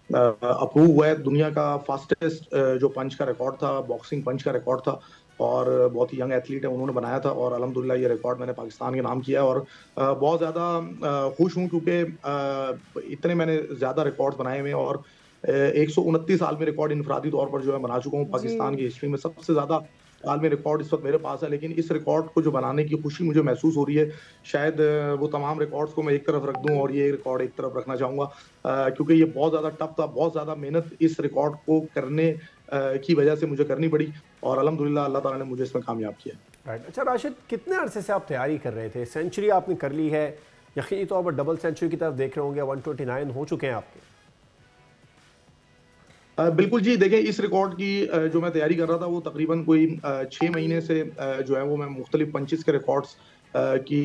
अप्रूव हुआ है। दुनिया का फास्टेस्ट जो पंच का रिकॉर्ड था, बॉक्सिंग पंच का रिकॉर्ड था, और बहुत ही यंग एथलीट है, उन्होंने बनाया था, और अल्हम्दुलिल्लाह ये रिकॉर्ड मैंने पाकिस्तान के नाम किया। और बहुत ज़्यादा खुश हूँ क्योंकि इतने मैंने ज़्यादा रिकॉर्ड्स बनाए हुए हैं, और 129 आलमी रिकॉर्ड इनफरादी तौर पर जो है बना चुका हूँ। पाकिस्तान की हिस्ट्री में सबसे ज़्यादा आलमी रिकॉर्ड इस वक्त मेरे पास है। लेकिन इस रिकॉर्ड को जो बनाने की खुशी मुझे महसूस हो रही है, शायद वो तमाम रिकॉर्ड्स को मैं एक तरफ रख दूं और ये रिकॉर्ड एक तरफ रखना चाहूँगा, क्योंकि ये बहुत ज़्यादा टफ था। बहुत ज़्यादा मेहनत इस रिकॉर्ड को करने की वजह से मुझे करनी पड़ी, और अल्हम्दुलिल्लाह अल्लाह ताला ने मुझे इसमें कामयाब किया। राइट। अच्छा राशिद, कितने अरसे से आप तैयारी कर रहे थे? सेंचुरी आपने कर ली है, यकीनी तौर पर डबल सेंचुरी की तरफ देख रहे होंगे, 129 हो चुके हैं आपके। बिल्कुल जी, देखें इस रिकॉर्ड की जो मैं तैयारी कर रहा था वो तकरीबन कोई 6 महीने से जो है वो मैं मुख्तलिफ पंचेस के रिकॉर्ड्स की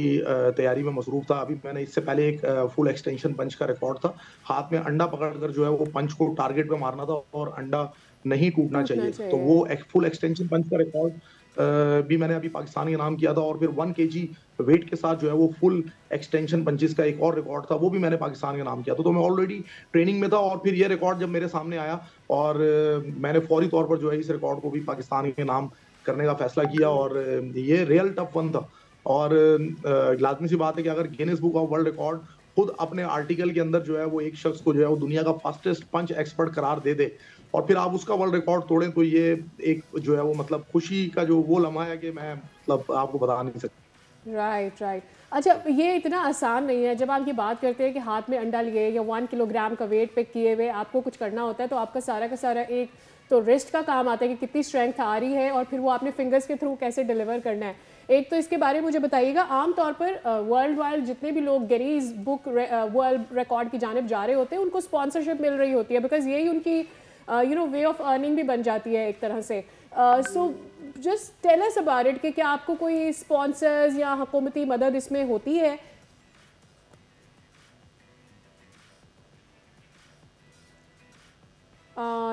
तैयारी में मसरूफ था। अभी मैंने इससे पहले एक फुल एक्सटेंशन पंच का रिकॉर्ड था, हाथ में अंडा पकड़कर जो है वो पंच को टारगेट पे मारना था और अंडा नहीं टूटना चाहिए। तो वो एक फुल एक्सटेंशन पंच का रिकॉर्ड भी मैंने अभी पाकिस्तान के नाम किया था, और फिर 1 kg वेट के साथ जो है वो फुल एक्सटेंशन पंचेस का एक और रिकॉर्ड था, वो भी मैंने पाकिस्तान के नाम किया था। तो मैं ऑलरेडी ट्रेनिंग में था, और फिर ये रिकॉर्ड जब मेरे सामने आया, और मैंने फौरी तौर पर जो है इस रिकॉर्ड को भी पाकिस्तान के नाम करने का फैसला किया, और ये रियल टफ वन था। और लाजमी सी बात है कि अगर Guinness Book of World record खुद अपने आर्टिकल के अंदर जो है वो एक शख्स को जो है वो दुनिया का फास्टेस्ट पंच एक्सपर्ट करार दे दे, और फिर आप उसका वर्ल्ड रिकॉर्ड तोड़ें, तो ये एक जो है वो मतलब खुशी का जो वो लम्हा है कि मैं मतलब आपको बता नहीं सकता। Right right. अच्छा, ये इतना आसान नहीं है। जब आप ये बात करते हैं कि हाथ में अंडा लिए या 1 किलोग्राम का वेट पे किए हुए आपको कुछ करना होता है, तो आपका सारा का सारा एक तो रिस्ट का काम आता है कि कितनी स्ट्रेंथ आ रही है, और फिर वो आपने फिंगर्स के थ्रू कैसे डिलीवर करना है। एक तो इसके बारे में मुझे बताइएगा, आमतौर पर वर्ल्ड वाइड जितने भी लोग गिनीज बुक वर्ल्ड रिकॉर्ड की जानिब जा रहे होते हैं, उनको स्पॉन्सरशिप मिल रही होती है, बिकॉज यही उनकी वे ऑफ अर्निंग भी बन जाती है एक तरह से। So just tell us about it कि क्या आपको कोई स्पॉन्सर्स या हुकूमती मदद इसमें होती है?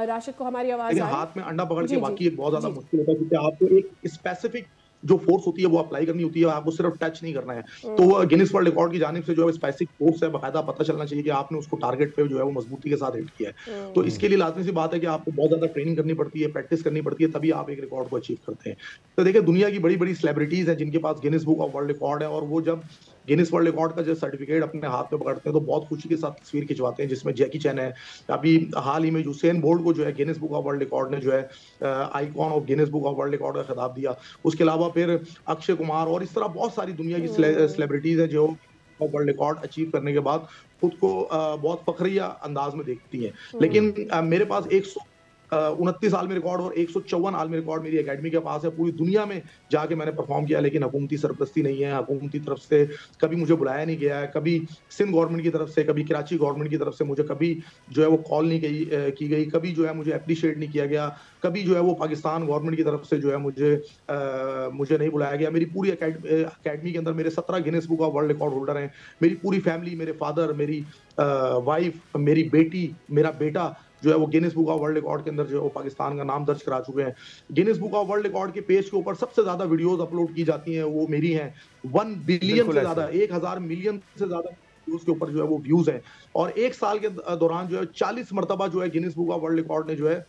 राशिद को हमारी आवाज आ रही है? हाथ में अंडा पकड़ के वाकई बहुत ज्यादा मुश्किल होता है, क्योंकि आपको एक स्पेसिफिक जो फोर्स होती है वो अप्लाई करनी होती है, आपको सिर्फ टच नहीं करना है। तो गिनीज वर्ल्ड रिकॉर्ड की जानिब से जो है स्पेसिफिक फोर्स है, बाकायदा पता चलना चाहिए कि आपने उसको टारगेट पे जो है वो मजबूती के साथ हिट किया है। तो इसके लिए लाजमी सी बात है कि आपको बहुत ज्यादा ट्रेनिंग करनी पड़ती है, प्रैक्टिस करनी पड़ती है, तभी आप एक रिकॉर्ड को अचीव करते हैं। तो देखिए, दुनिया की बड़ी बड़ी सेलिब्रिटीज हैं जिनके पास Guinness Book of World Record है, और वो जब गिनीज वर्ल्ड रिकॉर्ड का जो सर्टिफिकेट अपने हाथ में पकड़ते हैं तो बहुत खुशी के साथ तस्वीर खिंचवाते हैं, जिसमें जैकी चैन है। अभी हाल ही में यूसेन बोल्ट को जो है Guinness Book of World record ने जो है icon of Guinness Book of World record का खिताब दिया। उसके अलावा फिर अक्षय कुमार, और इस तरह बहुत सारी दुनिया की सेलिब्रिटीज हैं जो वर्ल्ड रिकॉर्ड अचीव करने के बाद खुद को बहुत फखरिया अंदाज में देखती हैं। लेकिन मेरे पास 129 आलमी रिकॉर्ड और 154 आलमी रिकॉर्ड मेरी एकेडमी के पास है। पूरी दुनिया में जाके मैंने परफॉर्म किया, लेकिन हुकूमती सरपरस्ती नहीं है, हुकूमती तरफ से कभी मुझे बुलाया नहीं गया है। कभी सिंध गवर्नमेंट की तरफ से, कभी कराची गवर्नमेंट की तरफ से मुझे कभी जो है वो कॉल नहीं की गई, कभी जो है मुझे अप्रिशिएट नहीं किया गया, कभी जो है वो पाकिस्तान गवर्नमेंट की तरफ से जो है मुझे नहीं बुलाया गया। मेरी पूरी एकेडमी के अंदर मेरे 17 Guinness Book of World record holder हैं। मेरी पूरी फैमिली, मेरे फादर, मेरी वाइफ, मेरी बेटी, मेरा बेटा जो है वो Guinness Book of World record के अंदर जो है वो पाकिस्तान का नाम दर्ज करा चुके हैं। Guinness Book of World record के पेज के ऊपर सबसे ज्यादा वीडियोस अपलोड की जाती हैं वो मेरी हैं। 1 बिलियन से ज्यादा, 1000 मिलियन से ज्यादा वीडियोस के ऊपर जो है वो व्यूज हैं। और एक साल के दौरान जो है 40 मरतबा जो है Guinness Book of World record ने जो है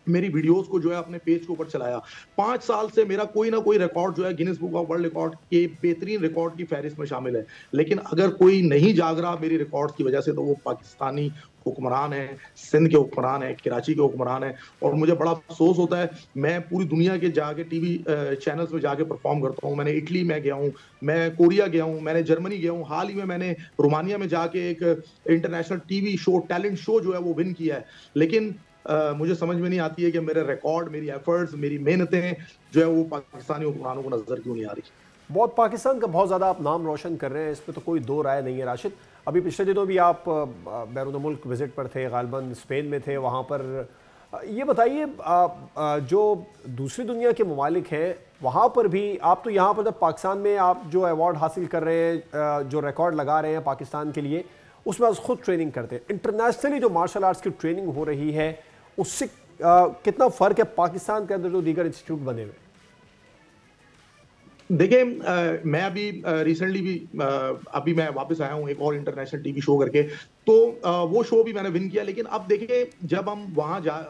मेरी वीडियोस को जो है अपने पेज के ऊपर चलाया। 5 साल से मेरा कोई ना कोई रिकॉर्ड जो है Guinness Book of World record के बेहतरीन रिकॉर्ड की फहरिस्त में शामिल है। लेकिन अगर कोई नहीं जाग रहा मेरी रिकॉर्ड की वजह से, तो वो पाकिस्तानी हुक्मरान है, सिंध के हुक्मरान है, कराची के हुक्मरान है। और मुझे बड़ा अफसोस होता है, मैं पूरी दुनिया के जाके टीवी चैनल्स में जाके परफॉर्म करता हूँ। मैंने इटली में गया हूँ, मैं कोरिया गया हूँ, मैंने जर्मनी गया हूँ, हाल ही में मैंने रोमानिया में जाके एक international TV show, talent show जो है वो विन किया है। लेकिन मुझे समझ में नहीं आती है कि मेरे रिकॉर्ड, मेरी एफर्ट्स, मेरी मेहनतें जो है वो पाकिस्तानी हुक्मरानों को नजर क्यों नहीं आ रही। बहुत पाकिस्तान का बहुत ज़्यादा आप नाम रोशन कर रहे हैं, इसमें तो कोई दो राय नहीं है। राशिद, अभी पिछले दिनों भी आप बैरून मुल्क विजिट पर थे, गालिबन स्पेन में थे, वहाँ पर ये बताइए, जो दूसरी दुनिया के ममालिक हैं वहाँ पर भी आप तो यहाँ पर पाकिस्तान में आप जो अवार्ड हासिल कर रहे हैं, जो रिकॉर्ड लगा रहे हैं पाकिस्तान के लिए, उसमें आप खुद ट्रेनिंग करते हैं। इंटरनेशनली जो मार्शल आर्ट्स की ट्रेनिंग हो रही है उससे कितना फ़र्क है पाकिस्तान के अंदर जो दीगर इंस्टीट्यूट बने हुए? देखिए, मैं अभी रिसेंटली भी अभी मैं वापस आया हूँ एक और इंटरनेशनल टीवी शो करके, तो वो शो भी मैंने विन किया। लेकिन अब देखिए, जब हम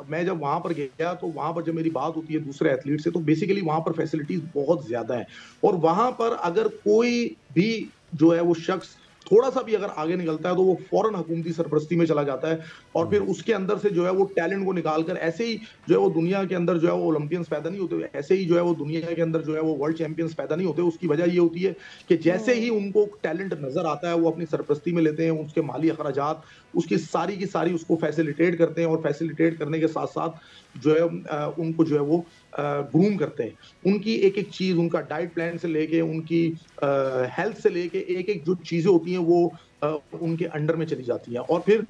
मैं जब वहां पर गया तो वहां पर जब मेरी बात होती है दूसरे एथलीट से, तो बेसिकली वहां पर फैसिलिटीज बहुत ज्यादा है। और वहां पर अगर कोई भी जो है वो शख्स थोड़ा सा भी अगर आगे निकलता है तो वो फौरन हुकूमती सरपरस्ती में चला जाता है, और फिर उसके अंदर से जो है वो टैलेंट को निकालकर, ऐसे ही जो है वो दुनिया के अंदर जो है वो ओलंपियंस पैदा नहीं होते, ऐसे ही जो है वो दुनिया के अंदर जो है वो वर्ल्ड चैंपियंस पैदा नहीं होते। उसकी वजह ये होती है कि जैसे ही उनको टैलेंट नजर आता है वो अपनी सरपरस्ती में लेते हैं, उसके माली अखराजात उसकी सारी की सारी उसको फैसिलिटेट करते हैं, और फैसिलिटेट करने के साथ साथ जो है उनको जो है वो ग्रूम करते हैं। उनकी एक एक चीज, उनका डाइट प्लान से लेके उनकी हेल्थ से लेके एक एक जो चीजें होती हैं वो उनके अंडर में चली जाती है, और फिर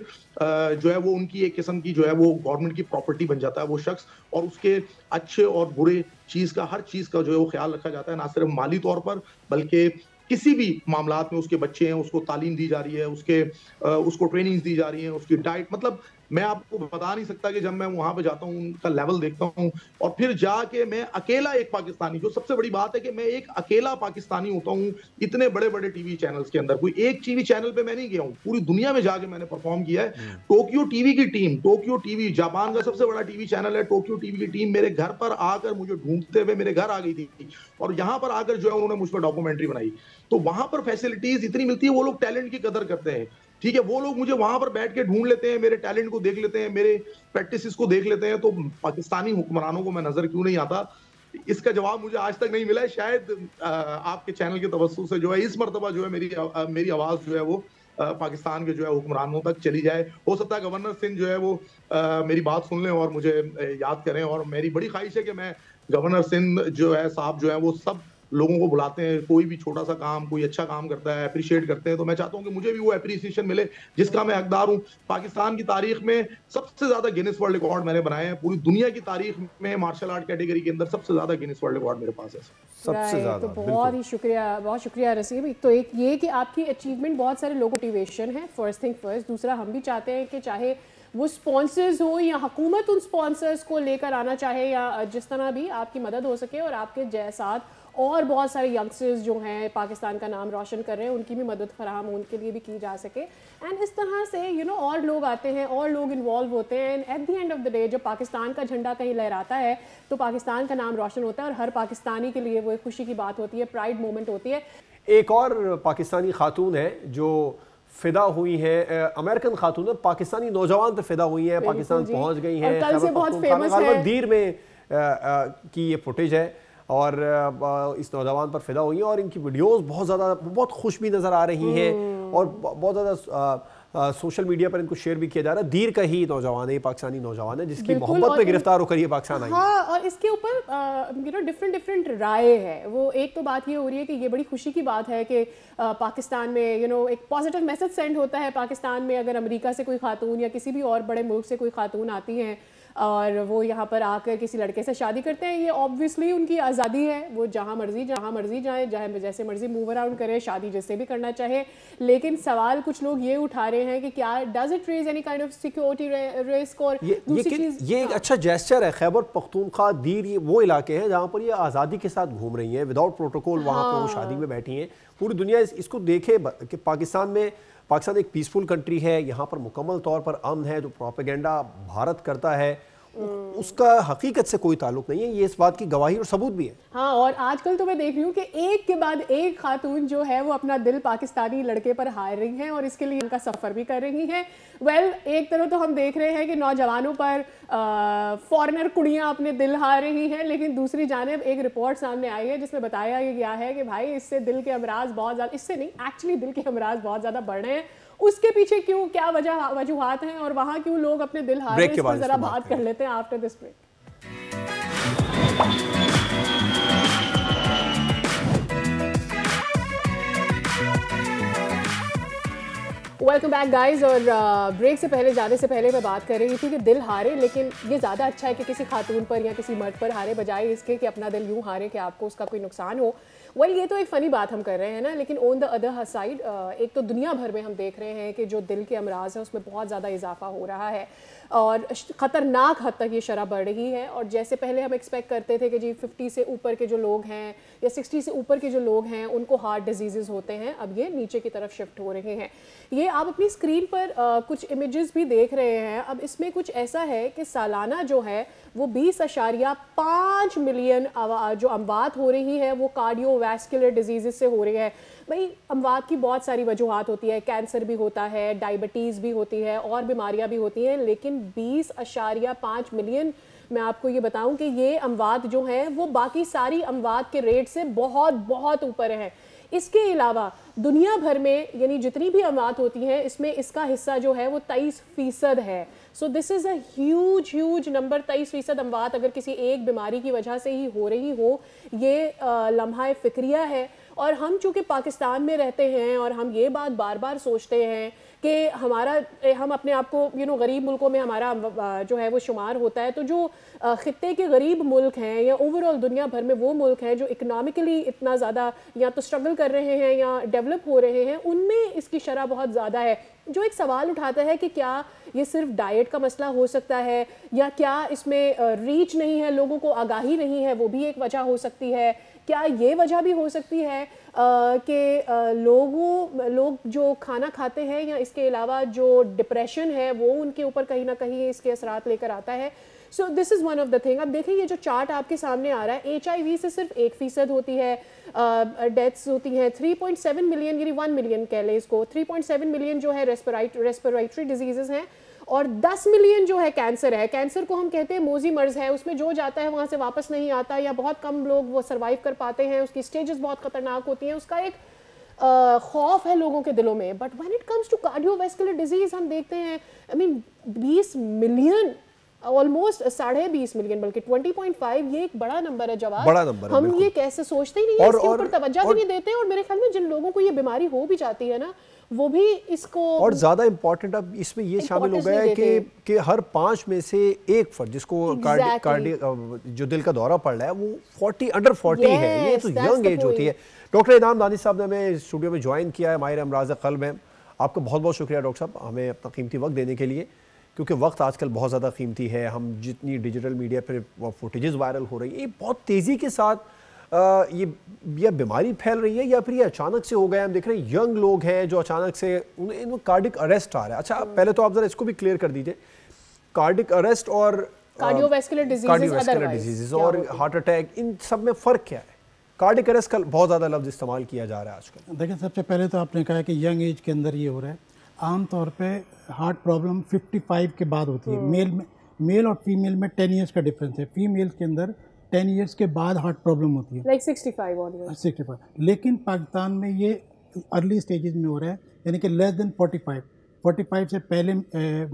जो है वो उनकी एक किस्म की जो है वो गवर्नमेंट की प्रॉपर्टी बन जाता है वो शख्स, और उसके अच्छे और बुरे चीज का, हर चीज का जो है वो ख्याल रखा जाता है, ना सिर्फ माली तौर पर बल्कि किसी भी मामलात में। उसके बच्चे हैं, उसको तालीम दी जा रही है, उसको ट्रेनिंग दी जा रही है, उसकी डाइट, मतलब मैं आपको बता नहीं सकता कि जब मैं वहां पे जाता हूँ उनका लेवल देखता हूँ, और फिर जाके मैं अकेला एक पाकिस्तानी, जो सबसे बड़ी बात है कि मैं एक अकेला पाकिस्तानी होता हूँ इतने बड़े बड़े टीवी चैनल्स के अंदर। कोई एक टीवी चैनल पे मैं नहीं गया हूँ, पूरी दुनिया में जाके मैंने परफॉर्म किया है। टोक्यो टीवी की टीम, टोक्यो टीवी जापान का सबसे बड़ा टीवी चैनल है, टोक्यो टीवी की टीम मेरे घर पर आकर मुझे ढूंढते हुए मेरे घर आ गई थी, और यहाँ पर आकर जो है उन्होंने मुझ पर डॉक्यूमेंट्री बनाई। तो वहां पर फैसिलिटीज इतनी मिलती है, वो लोग टैलेंट की कदर करते हैं, ठीक है। वो लोग मुझे वहां पर बैठ के ढूंढ लेते हैं, मेरे टैलेंट को देख लेते हैं, मेरे प्रैक्टिसेस को देख लेते हैं। तो पाकिस्तानी हुक्मरानों को मैं नजर क्यों नहीं आता, इसका जवाब मुझे आज तक नहीं मिला है। शायद आपके चैनल के तवज्जुह से जो है इस मर्तबा जो है मेरी आवाज जो है वो पाकिस्तान के जो है हुक्मरानों तक चली जाए। हो सकता है गवर्नर सिंह जो है वो मेरी बात सुन लें और मुझे याद करें, और मेरी बड़ी ख्वाहिश है कि मैं गवर्नर सिंह जो है साहब जो है वो सब लोगों को बुलाते हैं, कोई भी छोटा सा काम, कोई अच्छा काम करता है, अप्रिशिएट करते हैं, तो मैं चाहता हूं कि मुझे भी वो अप्रिसिएशन मिले जिसका मैं हकदार हूं। पाकिस्तान की तारीख में सबसे ज्यादा गिनीज वर्ल्ड रिकॉर्ड मैंने बनाए हैं, पूरी दुनिया की तारीख में मार्शल आर्ट कैटेगरी के अंदर सबसे ज्यादा गिनीज वर्ल्ड रिकॉर्ड मेरे पास है, सबसे ज्यादा। तो बहुत ही शुक्रिया, बहुत शुक्रिया रसीब। तो एक ये कि आपकी अचीवमेंट बहुत सारे लोगों को मोटिवेशन है, फर्स्ट थिंग फर्स्ट। दूसरा, हम भी चाहते हैं कि चाहे वो स्पॉन्सर्स हो या हुकूमत उन स्पॉन्सर्स को लेकर आना चाहे, या जिस तरह भी आपकी मदद हो सके, और आपके साथ और बहुत सारे यंगस्टर्स जो हैं पाकिस्तान का नाम रोशन कर रहे हैं उनकी भी मदद फराहम उनके लिए भी की जा सके। एंड इस तरह से और लोग आते हैं और लोग इन्वॉल्व होते हैं, and at the end of the day जब पाकिस्तान का झंडा कहीं लहराता है तो पाकिस्तान का नाम रोशन होता है, और हर पाकिस्तानी के लिए वो एक खुशी की बात होती है, प्राइड मोमेंट होती है। एक और पाकिस्तानी खातून है जो फिदा हुई है, अमेरिकन खातून है, पाकिस्तानी नौजवान तो फिदा हुई है, पाकिस्तान पहुंच गई है, कल से बहुत फेमस है, दीर में की ये फुटेज है, और इस नौजवान पर फिदा हुई है, और इनकी वीडियोस बहुत खुश भी नज़र आ रही हैं, और बहुत ज़्यादा सोशल मीडिया पर इनको शेयर भी किया जा रहा है। दीर का ही नौजवान है, पाकिस्तानी नौजवान है जिसकी मोहब्बत में गिरफ्तार होकर ये पाकिस्तान आई। हाँ, और इसके ऊपर डिफरेंट राय है। वो एक तो बात ये हो रही है कि ये बड़ी खुशी की बात है कि पाकिस्तान में एक पॉजिटिव मैसेज सेंड होता है पाकिस्तान में, अगर अमेरिका से कोई खातून या किसी भी और बड़े मुल्क से कोई खातून आती हैं और वो यहाँ पर आकर किसी लड़के से शादी करते हैं, ये ऑब्वियसली उनकी आज़ादी है, वो जहाँ मर्जी जाए, जैसे मर्जी मूव अराउंड करे, शादी जिससे भी करना चाहे। लेकिन सवाल कुछ लोग ये उठा रहे हैं कि क्या does it raise any kind of security risk, और दूसरी चीज़ ये एक अच्छा जेस्चर है। खैबर पख्तूनख्वा दीर ये वो इलाके हैं जहाँ पर ये आज़ादी के साथ घूम रही हैं, विदाउट प्रोटोकॉल, वहाँ पर वो शादी में बैठी हैं। पूरी दुनिया इसको देखे कि पाकिस्तान एक पीसफुल कंट्री है, यहाँ पर मुकम्मल तौर पर अमन है। जो प्रोपेगेंडा भारत करता है उसका हकीकत से कोई ताल्लुक नहीं है, ये इस बात की गवाही और सबूत भी है। हाँ, और आजकल तो मैं देख रही हूँ कि एक के बाद एक खातून जो है वो अपना दिल पाकिस्तानी लड़के पर हार रही हैं, और इसके लिए उनका सफ़र भी कर रही हैं। एक तरह तो हम देख रहे हैं कि नौजवानों पर फॉरेनर कुड़ियाँ अपने दिल हार रही हैं, लेकिन दूसरी जानिब एक रिपोर्ट सामने आई है जिसमें बताया गया है कि भाई इससे दिल के अमराज बहुत ज़्यादा, इससे नहीं एक्चुअली दिल के अमराज बहुत ज़्यादा बढ़ रहे हैं। उसके पीछे क्या वजूहात हैं, और वहाँ क्यों लोग अपने दिल हार रहे हैं, इस पर जरा बात कर लेते हैं after this break. Welcome back guys. और ब्रेक से पहले जाने से पहले मैं बात कर रही थी कि दिल हारे, लेकिन ये ज़्यादा अच्छा है कि किसी खातून पर या किसी मर्द पर हारे, बजाय इसके कि अपना दिल यूँ हारे कि आपको उसका कोई नुकसान हो। ये तो एक फ़नी बात हम कर रहे हैं ना, लेकिन ऑन द अदर साइड एक तो दुनिया भर में हम देख रहे हैं कि जो दिल के अमराज हैं उसमें बहुत ज़्यादा इजाफा हो रहा है और ख़तरनाक हद तक ये शरह बढ़ रही है। और जैसे पहले हम एक्सपेक्ट करते थे कि जी 50 से ऊपर के जो लोग हैं या 60 से ऊपर के जो लोग हैं उनको हार्ट डिजीज़ होते हैं, अब ये नीचे की तरफ शिफ्ट हो रहे हैं। ये आप अपनी स्क्रीन पर कुछ इमेजेस भी देख रहे हैं। अब इसमें कुछ ऐसा है कि सालाना जो है वो 20.5 मिलियन जो अमवात हो रही है वो कार्डियोवैस्कुलर डिजीज़ से हो रही है। भाई अमवात की बहुत सारी वजूहात होती है, कैंसर भी होता है, डायबिटीज़ भी होती है और बीमारियां भी होती हैं, लेकिन 20.5 मिलियन मैं आपको ये बताऊं कि ये अमवात जो हैं वो बाकी सारी अमवात के रेट से बहुत बहुत ऊपर है। इसके अलावा दुनिया भर में यानी जितनी भी अमवात होती हैं इसमें इसका हिस्सा जो है वो 23% है। So this is a huge number. 23% अमवात अगर किसी एक बीमारी की वजह से ही हो रही हो, ये लम्हा फ़िक्रिया है। और हम चूँकि पाकिस्तान में रहते हैं और हम ये बात बार बार सोचते हैं कि हम अपने आप को गरीब मुल्कों में हमारा जो है वो शुमार होता है, तो जो ख़ित्ते के गरीब मुल्क हैं या ओवरऑल दुनिया भर में वो मुल्क हैं जो इकनॉमिकली इतना ज़्यादा या तो स्ट्रगल कर रहे हैं या डेवलप हो रहे हैं, उनमें इसकी शरह बहुत ज़्यादा है। जो एक सवाल उठाता है कि क्या ये सिर्फ डाइट का मसला हो सकता है या क्या इसमें रीच नहीं है, लोगों को आगाही नहीं है, वो भी एक वजह हो सकती है। क्या ये वजह भी हो सकती है कि लोग जो खाना खाते हैं या इसके अलावा जो डिप्रेशन है वो उनके ऊपर कहीं ना कहीं इसके असरात लेकर आता है। So this is one of the thing. अब देखिए ये जो चार्ट आपके सामने आ रहा है, HIV से सिर्फ 1% होती है डेथ्स होती हैं। 3.7 मिलियन यानी 1 मिलियन कह लें इसको, 3.7 मिलियन जो है रेस्पिरेटरी डिजीज़ हैं और 10 मिलियन जो है कैंसर है। कैंसर को हम कहते हैं मोजी मर्ज है, उसमें जो जाता है वहाँ से वापस नहीं आता या बहुत कम लोग वो सर्वाइव कर पाते हैं, उसकी स्टेजेस बहुत ख़तरनाक होती हैं, उसका एक खौफ है लोगों के दिलों में। But when it comes to cardiovascular disease हम देखते हैं 20 मिलियन, ऑलमोस्ट 20.5 मिलियन, बल्कि 20.5, ये एक बड़ा नंबर है जवाब। बड़ा नंबर है, हम ये कैसे सोचते ही नहीं है, इसके ऊपर तवज्जो भी नहीं देते। और मेरे ख्याल में जिन लोगों को ये बीमारी हो भी जाती है ना, वो भी इसको और ज़्यादा इम्पोर्टेंट अब इसमें ये शामिल हो गया है कि हर 5 में से एक फर्द जिसको जो दिल का दौरा पड़ रहा है वो 40 अंडर 40 है। ये तो यंग एज होती है। डॉक्टर इनाम दानिश साहब ने हमें स्टूडियो में ज्वाइन किया है, माहिर अमराज क़ल्ब में। आपका बहुत बहुत शुक्रिया डॉक्टर साहब हमें अपना कीमती वक्त देने के लिए, क्योंकि वक्त आजकल बहुत ज़्यादा कीमती है। हम जितनी डिजिटल मीडिया पर फुटेजेस वायरल हो रही है, ये बहुत तेज़ी के साथ ये या बीमारी फैल रही है या फिर ये अचानक से हो गया। हम देख रहे हैं यंग लोग हैं जो अचानक से इनको कार्डिक अरेस्ट आ रहा है। अच्छा पहले तो आप ज़रा इसको भी क्लियर कर दीजिए, कार्डिक अरेस्ट और कार्डियोवैस्कुलर डिजीज़ और हार्ट अटैक, इन सब में फ़र्क क्या है? कार्डिक अरेस्ट का बहुत ज़्यादा लफ्ज़ इस्तेमाल किया जा रहा है आजकल। देखिए, सबसे पहले तो आपने कहा कि यंग एज के अंदर ये हो रहा है। आमतौर पे हार्ट प्रॉब्लम 55 के बाद होती है। मेल और फीमेल में 10 ईयर्स का डिफरेंस है। फीमेल के अंदर 10 ईयर्स के बाद हार्ट प्रॉब्लम होती है, लाइक 65। लेकिन पाकिस्तान में ये अर्ली स्टेजेस में हो रहा है, यानी कि लेस देन 45 से पहले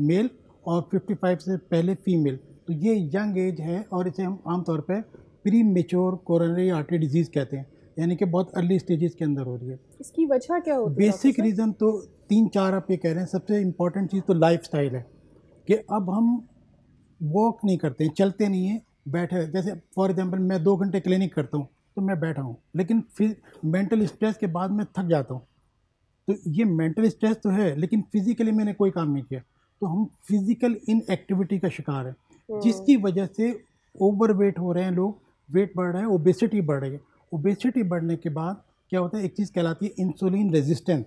मेल और 55 से पहले फीमेल। तो ये यंग एज है और इसे हम आमतौर पे pre mature coronary artery disease कहते हैं, यानी कि बहुत अर्ली स्टेजेस के अंदर हो रही है। इसकी वजह क्या होती है? बेसिक रीज़न तो 3-4 आप ये कह रहे हैं। सबसे इम्पॉर्टेंट चीज़ तो लाइफस्टाइल है कि अब हम वॉक नहीं करते हैं, चलते नहीं हैं, बैठे। जैसे फॉर एग्जांपल मैं 2 घंटे क्लिनिक करता हूँ तो मैं बैठा हूँ, लेकिन फिर मेंटल स्ट्रेस के बाद मैं थक जाता हूँ। तो ये मेंटल स्ट्रेस तो है, लेकिन फिजिकली मैंने कोई काम नहीं किया, तो हम फिजिकल इनएक्टिविटी का शिकार है, जिसकी वजह से ओवरवेट हो रहे हैं लोग, वेट बढ़ रहा है, ओबेसिटी बढ़ रही है। ओबेसिटी बढ़ने के बाद क्या होता है, एक चीज़ कहलाती है इंसुलिन रेजिस्टेंस।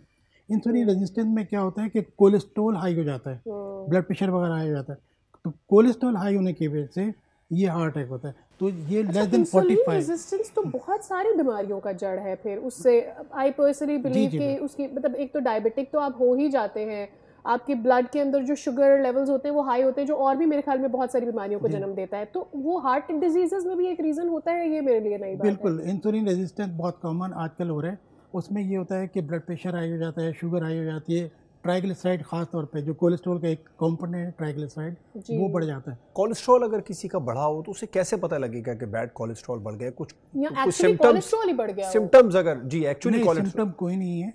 इंसुलिन रेजिस्टेंस में क्या होता है कि कोलेस्ट्रॉल हाई हो जाता है, ब्लड प्रेशर वगैरह हाई हो जाता है। तो कोलेस्ट्रॉल हाई होने की वजह से ये हार्ट अटैक होता है। तो ये लेस देन 45 रेजिस्टेंस तो बहुत सारी बीमारियों का जड़ है। फिर उससे आई पर्सनली बिलीव कि उसकी मतलब एक तो डायबिटिक तो आप हो ही जाते हैं, आपके ब्लड के अंदर जो शुगर लेवल्स होते हैं वो हाई होते हैं, जो और भी मेरे ख्याल में बहुत सारी बीमारियों को जन्म देता है। तो वो हार्ट डिजीजेस में भी एक रीज़न होता है, ये मेरे लिए नई बात है। बिल्कुल, इंसुलिन रेजिस्टेंस बहुत कॉमन आजकल हो रहा है। उसमें ये होता है कि ब्लड प्रेशर हाई हो जाता है, शुगर हाई हो जाती है, ट्राइग्लिसराइड खास तौर पे जो कोलेस्ट्रॉल का एक कंपोनेंट है ट्राइग्लिसराइड, वो बढ़ जाता है। कोलेस्ट्रॉल अगर किसी का बढ़ा हो तो उसे कैसे पता लगेगा कि बैड कोलेस्ट्रॉल बढ़ गया? कुछ सिम्टम्स ही बढ़ गया, सिम्टम्स अगर जी एक्चुअली सिम्टम कोई नहीं है,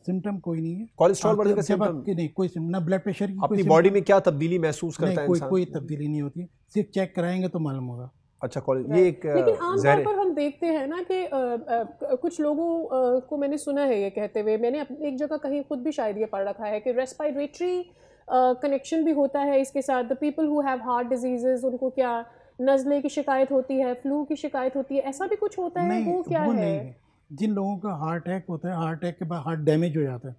सिम्टम कोई नहीं है। कोलेस्ट्रॉल बढ़ने का जब सिम्टम आपके नहीं कोई ना ब्लड प्रेशर की अपनी बॉडी में क्या तब्दीली महसूस करता है इंसान? कोई तब्दीली नहीं होती, सिर्फ चेक कराएंगे तो मालूम होगा। अच्छा, ये एक लेकिन आमतौर पर हम देखते हैं ना कि कुछ लोगों को मैंने सुना है ये कहते हुए, मैंने एक जगह कहीं खुद भी शायद ये पढ़ रखा है कि रेस्पिरेटरी कनेक्शन भी होता है इसके साथ। The people who have heart diseases, उनको क्या नज़ले की शिकायत होती है, फ्लू की शिकायत होती है, ऐसा भी कुछ होता है? वो क्या है? नहीं, जिन लोगों का हार्ट अटैक होता है, हार्ट अटैक के बाद हार्ट डैमेज हो जाता है,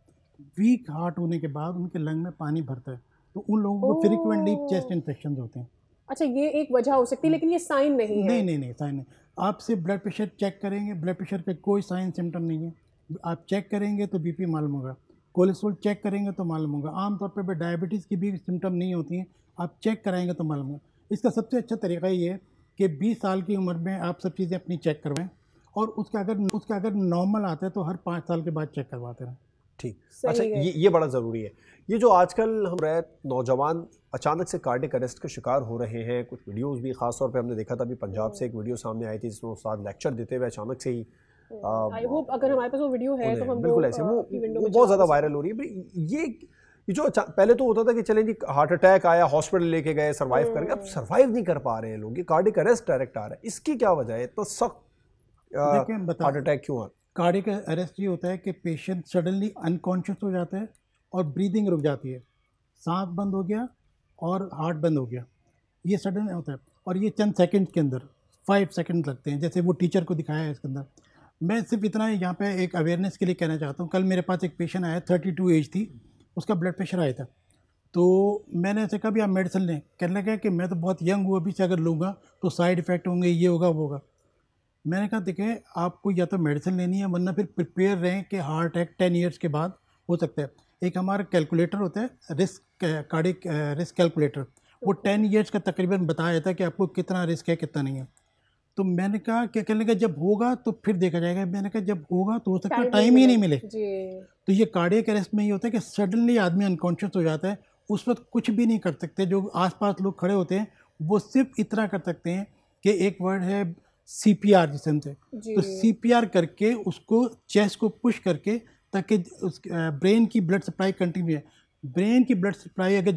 वीक हार्ट होने के बाद उनके लंग में पानी भरता है, तो उन लोगों को फ्रीक्वेंटली चेस्ट इन्फेक्शन होते हैं। अच्छा, ये एक वजह हो सकती है, लेकिन ये साइन नहीं है? नहीं साइन नहीं। आप सिर्फ ब्लड प्रेशर चेक करेंगे, ब्लड प्रेशर का कोई साइन सिम्टम नहीं है। आप चेक करेंगे तो बीपी मालूम होगा, कोलेस्ट्रॉल चेक करेंगे तो मालूम होगा। आमतौर पर डायबिटीज़ की भी सिम्टम नहीं होती हैं, आप चेक कराएंगे तो मालूम होगा। इसका सबसे अच्छा तरीका ये है कि 20 साल की उम्र में आप सब चीज़ें अपनी चेक करवाएं, और उसका अगर नॉर्मल आता है तो हर 5 साल के बाद चेक करवाते रहें। ठीक, अच्छा, ये बड़ा ज़रूरी है। ये जो आजकल हम नौजवान अचानक से कार्डियक अरेस्ट के शिकार हो रहे हैं, कुछ वीडियोस भी ख़ास तौर पे हमने देखा था, अभी पंजाब से एक वीडियो सामने आई थी जिसमें उस्ताद लेक्चर देते हुए अचानक से ही आई होप अगर हमारे पास वो वीडियो है तो हम बिल्कुल ऐसे वो बहुत ज़्यादा वायरल हो रही है। ये जो पहले तो होता था कि चलें जी हार्ट अटैक आया, हॉस्पिटल लेके गए, सर्वाइव कर गए, अब सर्वाइव नहीं कर पा रहे हैं लोग, ये कार्डियक अरेस्ट डायरेक्ट आ रहा है, इसकी क्या वजह है? तो सख्त हार्ट अटैक क्यों आता है? कार्डियक अरेस्ट ये होता है कि पेशेंट सडनली अनकॉन्शियस हो जाता है और ब्रीदिंग रुक जाती है, सांस बंद हो गया और हार्ट बंद हो गया, ये सडन होता है, और ये चंद सेकंड के अंदर 5 सेकंड लगते हैं, जैसे वो टीचर को दिखाया है इसके अंदर। मैं सिर्फ इतना यहाँ पे एक अवेयरनेस के लिए कहना चाहता हूँ। कल मेरे पास एक पेशेंट आया, 32 एज थी, उसका ब्लड प्रेशर आया था, तो मैंने ऐसे कहा भी आप मेडिसिन लें। कहने लगा कि मैं तो बहुत यंग हूँ, अभी से अगर लूँगा तो साइड इफ़ेक्ट होंगे, ये होगा वो होगा। मैंने कहा देखें, आपको या तो मेडिसिन लेनी है, वरना फिर प्रिपेयर रहें कि हार्ट अटैक 10 ईयर्स के बाद हो सकता है। एक हमारा कैलकुलेटर होता है, कार्डियक रिस्क कैलकुलेटर, वो 10 ईयर्स का तकरीबन बताया जाता है कि आपको कितना रिस्क है, कितना नहीं है। तो मैंने कहा कि कहने लगा जब होगा तो फिर देखा जाएगा। मैंने कहा जब होगा तो हो सकता है टाइम ही नहीं मिले। तो ये कार्डियक अरेस्ट में ये होता है कि सडनली आदमी अनकॉन्शियस हो जाता है, उस वक्त कुछ भी नहीं कर सकते। जो आसपास लोग खड़े होते हैं वो सिर्फ इतना कर सकते हैं कि एक वर्ड है CPR जिसे हमसे, तो CPR करके उसको चेस्ट को पुश करके, ताकि उस ब्रेन की ब्लड सप्लाई कंटिन्यू है। ब्रेन की ब्लड सप्लाई अगर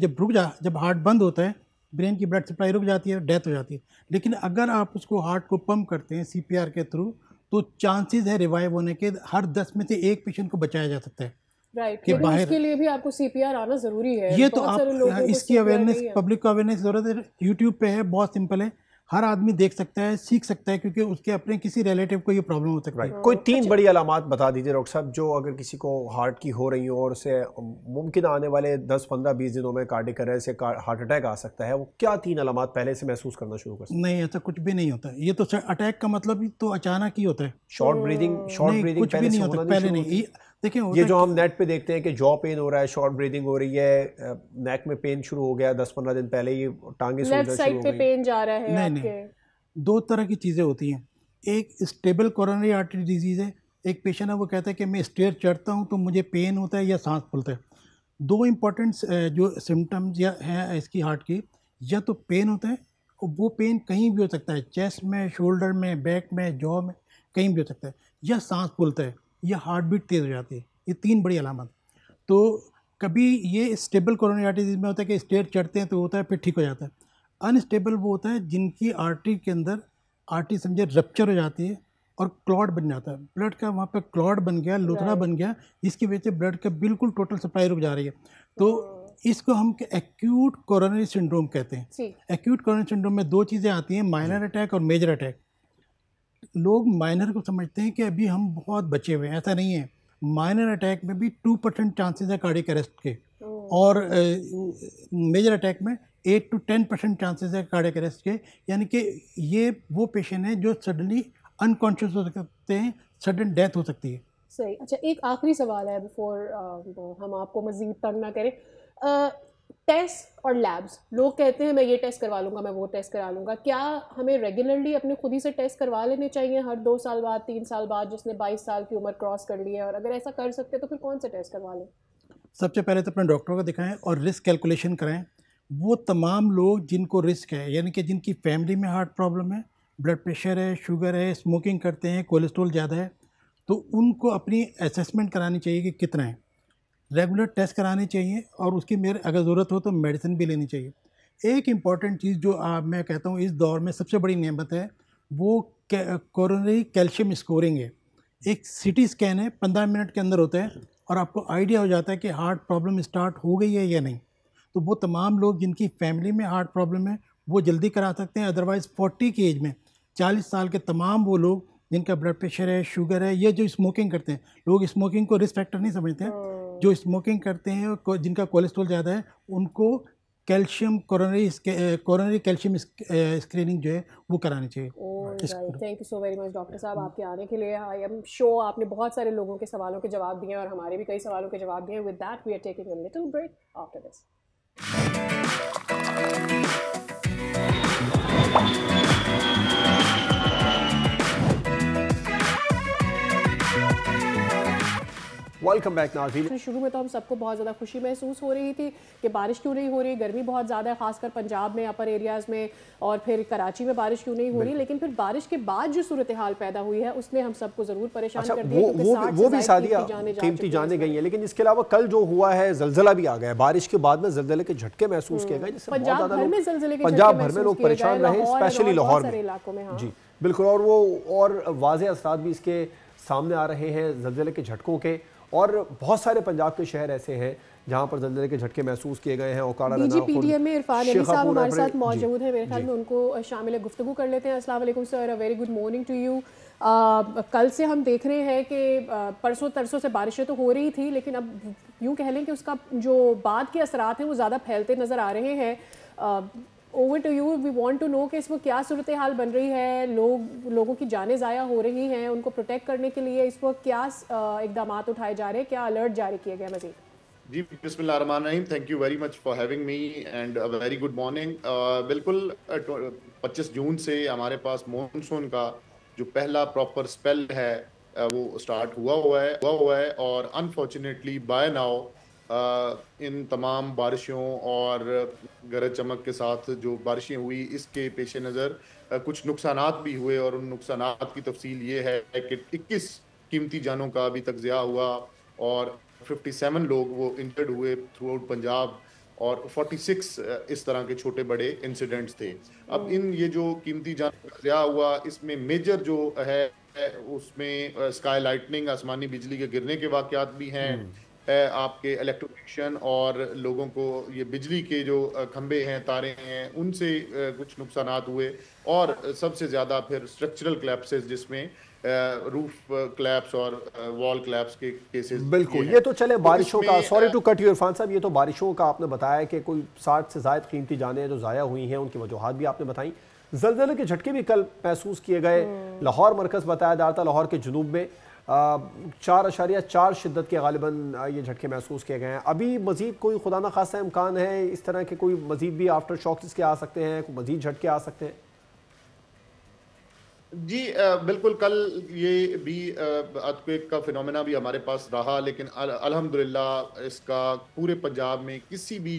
जब हार्ट बंद होता है, ब्रेन की ब्लड सप्लाई रुक जाती है, डेथ हो जाती है। लेकिन अगर आप उसको हार्ट को पंप करते हैं CPR के थ्रू, तो चांसेस है रिवाइव होने के, हर 10 में से 1 पेशेंट को बचाया जा सकता है। राइट, लेकिन उसके लिए भी आपको CPR आना ज़रूरी है। ये तो आप इसकी अवेयरनेस, पब्लिक को अवेयरनेस ज़रूरत है। यूट्यूब पे है, बहुत सिंपल है, हर आदमी देख सकता है, सीख सकता है, क्योंकि उसके अपने किसी रिलेटिव को ये प्रॉब्लम हो सकती है। कोई 3 बड़ी अलामात बता दीजिए डॉक्टर साहब, जो अगर किसी को हार्ट की हो रही हो और उसे मुमकिन आने वाले 10, 15, 20 दिनों में कार्डियक अरेस्ट से हार्ट अटैक आ सकता है, वो क्या 3 अलामात पहले से महसूस करना शुरू कर सकते हैं? नहीं, ऐसा कुछ भी नहीं होता। ये तो अटैक का मतलब ही तो अचानक ही होता है। शॉर्ट ब्रीदिंग कुछ भी नहीं होता पहले नहीं। देखिए ये जो हम नेट पे देखते हैं कि जॉ पेन हो रहा है, शॉर्ट ब्रीदिंग हो रही है, नेक में पेन शुरू हो गया 10-15 दिन पहले, ये टांगे लेफ्ट साइड पे पेन जा रहा है आपके। 2 तरह की चीज़ें होती हैं। एक स्टेबल कोरोनरी आर्टरी डिजीज़ है। एक पेशेंट है वो कहता है कि मैं स्टेयर चढ़ता हूँ तो मुझे पेन होता है या सांस फूलता है। 2 इम्पॉर्टेंट जो सिम्टम्स या हैं इसकी हार्ट की, या तो पेन होता है, और वो पेन कहीं भी हो सकता है, चेस्ट में, शोल्डर में, बैक में, जॉ में, कहीं भी हो सकता है, या सांस फूलता है, या हार्ट बीट तेज़ हो जाती है। ये 3 बड़ी अलामत। तो कभी ये स्टेबल कोरोनरी आर्टरी डिजीज़ में होता है कि स्टेयर चढ़ते हैं तो होता है, फिर ठीक हो जाता है। अनस्टेबल वो होता है जिनकी आर्टरी के अंदर आर्टरी समझे रप्चर हो जाती है और क्लॉट बन जाता है, ब्लड का वहाँ पे क्लॉट बन गया, लुथड़ा बन गया, जिसकी वजह से ब्लड का बिल्कुल टोटल सप्लाई रुक जा रही है। तो इसको हम एक्यूट कोरोनरी सिंड्रोम कहते हैं। एक्यूट कोरोनरी सिंड्रोम में 2 चीज़ें आती हैं, माइनर अटैक और मेजर अटैक। लोग माइनर को समझते हैं कि अभी हम बहुत बचे हुए हैं, ऐसा नहीं है। माइनर अटैक में भी 2% चांसेस है कार्डियक अरेस्ट के, और मेजर अटैक में 8 to 10% चांसेस है कार्डियक अरेस्ट के। यानी कि ये वो पेशेंट हैं जो सडनली अनकॉन्शियस हो सकते हैं, सडन डेथ हो सकती है। सही। अच्छा, एक आखिरी सवाल है बिफोर हम आपको मज़ीद तंग ना करें। टेस्ट और लैब्स, लोग कहते हैं मैं ये टेस्ट करवा लूँगा, मैं वो टेस्ट करा लूँगा, क्या हमें रेगुलरली अपने खुद ही से टेस्ट करवा लेने चाहिए हर 2 साल बाद, 3 साल बाद, जिसने 22 साल की उम्र क्रॉस कर ली है? और अगर ऐसा कर सकते तो फिर कौन से टेस्ट करवा लें? सबसे पहले तो अपने डॉक्टर को दिखाएं और रिस्क कैलकुलेशन कराएं। वो तमाम लोग जिनको रिस्क है, यानी कि जिनकी फैमिली में हार्ट प्रॉब्लम है, ब्लड प्रेशर है, शुगर है, स्मोकिंग करते हैं, कोलेस्ट्रॉल ज़्यादा है, तो उनको अपनी असेसमेंट करानी चाहिए कि कितना है, रेगुलर टेस्ट कराने चाहिए और उसकी मेरे अगर ज़रूरत हो तो मेडिसिन भी लेनी चाहिए। एक इम्पॉर्टेंट चीज़ जो मैं कहता हूँ इस दौर में सबसे बड़ी नेमत है वो कोरोनरी कैल्शियम स्कोरिंग है। एक सीटी स्कैन है, 15 मिनट के अंदर होता है और आपको आइडिया हो जाता है कि हार्ट प्रॉब्लम स्टार्ट हो गई है या नहीं। तो वो तमाम लोग जिनकी फैमिली में हार्ट प्रॉब्लम है वो जल्दी करा सकते हैं। अदरवाइज़ 40 की एज में 40 साल के तमाम वो लोग जिनका ब्लड प्रेशर है, शुगर है, ये जो स्मोकिंग करते हैं, लोग स्मोकिंग को रिस्क फैक्टर नहीं समझते हैं, जो स्मोकिंग करते हैं जिनका कोलेस्ट्रॉल ज़्यादा है उनको कैल्शियम कोरोनरी कैल्शियम स्क्रीनिंग जो है वो करानी चाहिए। Thank you so very much doctor साहब आपके आने के लिए। आई एम श्योर आपने बहुत सारे लोगों के सवालों के जवाब दिए और हमारे भी कई सवालों के जवाब दिए। With that we are taking a little break after this. Welcome back नाज़रीन। शुरू में तो हम सबको बहुत ज़्यादा खुशी महसूस हो रही थी कि बारिश क्यों नहीं हो रही, गर्मी बहुत ज़्यादा है खासकर पंजाब में अपर एरियाज़ में, और फिर कराची में बारिश क्यों नहीं हो रही। लेकिन फिर बारिश के बाद जो सूरत हाल पैदा हुई है उसने हम सबको ज़रूर परेशान कर दिया। वो भी सादिया कीमती जाने गई है। लेकिन इसके अलावा कल जो हुआ है ज़लज़ला भी आ गया, बारिश के बाद में ज़लज़ले के झटके महसूस किए गए, जिससे पंजाब भर में ज़लज़ले के पंजाब भर में लोग परेशान रहे, स्पेशली लाहौर में इलाकों में। जी बिल्कुल। और वो और वाज़े असरात भी इसके सामने आ रहे हैं ज़लज़ले के झटकों के। और बहुत सारे पंजाब के शहर ऐसे हैं जहाँ पर ज़लज़ले के झटके महसूस किए गए हैं। ओकाड़ा DGPDM में इरफान अली साहब हमारे साथ मौजूद हैं, मेरे ख्याल में उनको शामिल गुफ्तगू कर लेते हैं। अस्सलाम वालेकुम sir, a very good morning to you. कल से हम देख रहे हैं कि परसों तरसों से बारिशें तो हो रही थी, लेकिन अब यूँ कह लें कि उसका जो बाद के असरात हैं वो ज़्यादा फैलते नज़र आ रहे हैं। Over to you, we want to know कि इसमें क्या सूरत हाल बन रही है, लोगों की जानें ज़ाया हो रही हैं, उनको प्रोटेक्ट करने के लिए इस वक्त क्या इकदाम उठाए जा रहे हैं, क्या अलर्ट जारी किए गए मज़ीद? जी बिस्मिल्लाहिर्रहमानिर्रहीम, thank you very much for having me and a very good morning. बिल्कुल 25 जून से हमारे पास मॉनसून का जो पहला प्रॉपर स्पेल है वो स्टार्ट हुआ है और अनफॉर्चुनेटली बाय नाउ इन तमाम बारिशों और गरज चमक के साथ जो बारिशें हुई इसके पेश नज़र कुछ नुकसानात भी हुए। और उन नुकसानात की तफसील ये है कि 21 कीमती जानों का अभी तक ज़िया हुआ और 57 लोग वो इंजर्ड हुए थ्रू आउट पंजाब और 46 इस तरह के छोटे बड़े इंसिडेंट्स थे। अब इन ये जो कीमती जानों का ज़िया हुआ इसमें मेजर जो है उसमें स्काई लाइटनिंग, आसमानी बिजली के गिरने के वाक़यात भी हैं, आपके इलेक्ट्रोक्यूशन और लोगों को ये बिजली के जो खंबे हैं, तारे हैं, उनसे कुछ नुकसानात हुए। और सबसे ज़्यादा फिर स्ट्रक्चरल क्लैप्सेस जिसमें रूफ क्लैप्स और वॉल क्लैप्स के केसेस। बिल्कुल, ये तो चले बारिशों का। Sorry to cut you Irfan साहब, ये तो बारिशों का आपने बताया कि कोई 60 से ज़ायद कीमती जानें जो ज़ाया हुई हैं, उनकी वजूहात भी आपने बताई। ज़लज़ले के झटके भी कल महसूस किए गए। लाहौर मरकज़ बताया जा रहा था, लाहौर के जुनूब में 4.4 शिद्दत के गालिबन ये झटके महसूस किए गए हैं। अभी मज़ीद कोई खुदा न खासा इम्कान है इस तरह के कोई मज़ीद भी आफ्टर शॉक्स इसके आ सकते हैं, कोई मज़ीद झटके आ सकते हैं? जी बिल्कुल, कल ये भी अर्थक्वेक का फिनोमेना भी हमारे पास रहा, लेकिन अल्हम्दुलिल्लाह इसका पूरे पंजाब में किसी भी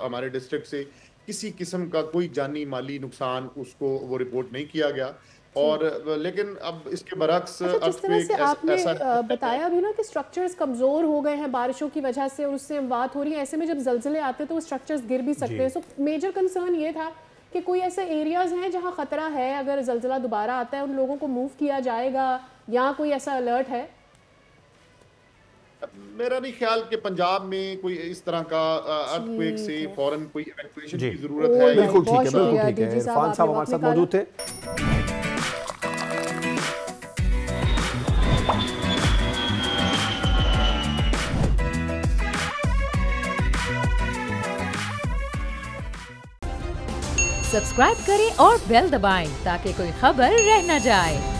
हमारे डिस्ट्रिक्ट से किसी किस्म का कोई जानी माली नुकसान उसको वो रिपोर्ट नहीं किया गया। और लेकिन अब इसके बरक्स जिस तरह से आपने बताया भी ना कि स्ट्रक्चर्स कमज़ोर हो गए हैं बारिशों की वजह से और उससे बात हो रही है, ऐसे में जब ज़लज़ले आते हैं तो वो स्ट्रक्चर्स गिर भी सकते हैं। सो मेजर कंसर्न ये था कि कोई ऐसे एरियाज़ हैं जहां ख़तरा है, अगर ज़लज़ला दोबारा आता है उन लोगों को मूव किया जाएगा, यहाँ कोई ऐसा अलर्ट है? मेरा नहीं ख्याल कि पंजाब में कोई इस तरह का अर्थक्वेक से फौरन कोई इवैक्यूएशन की जरूरत है। बिल्कुल ठीक है, बिल्कुल ठीक है। इरफान साहब हमारे साथ मौजूद थे। सब्सक्राइब करें और बेल दबाएं ताकि कोई खबर रह न जाए।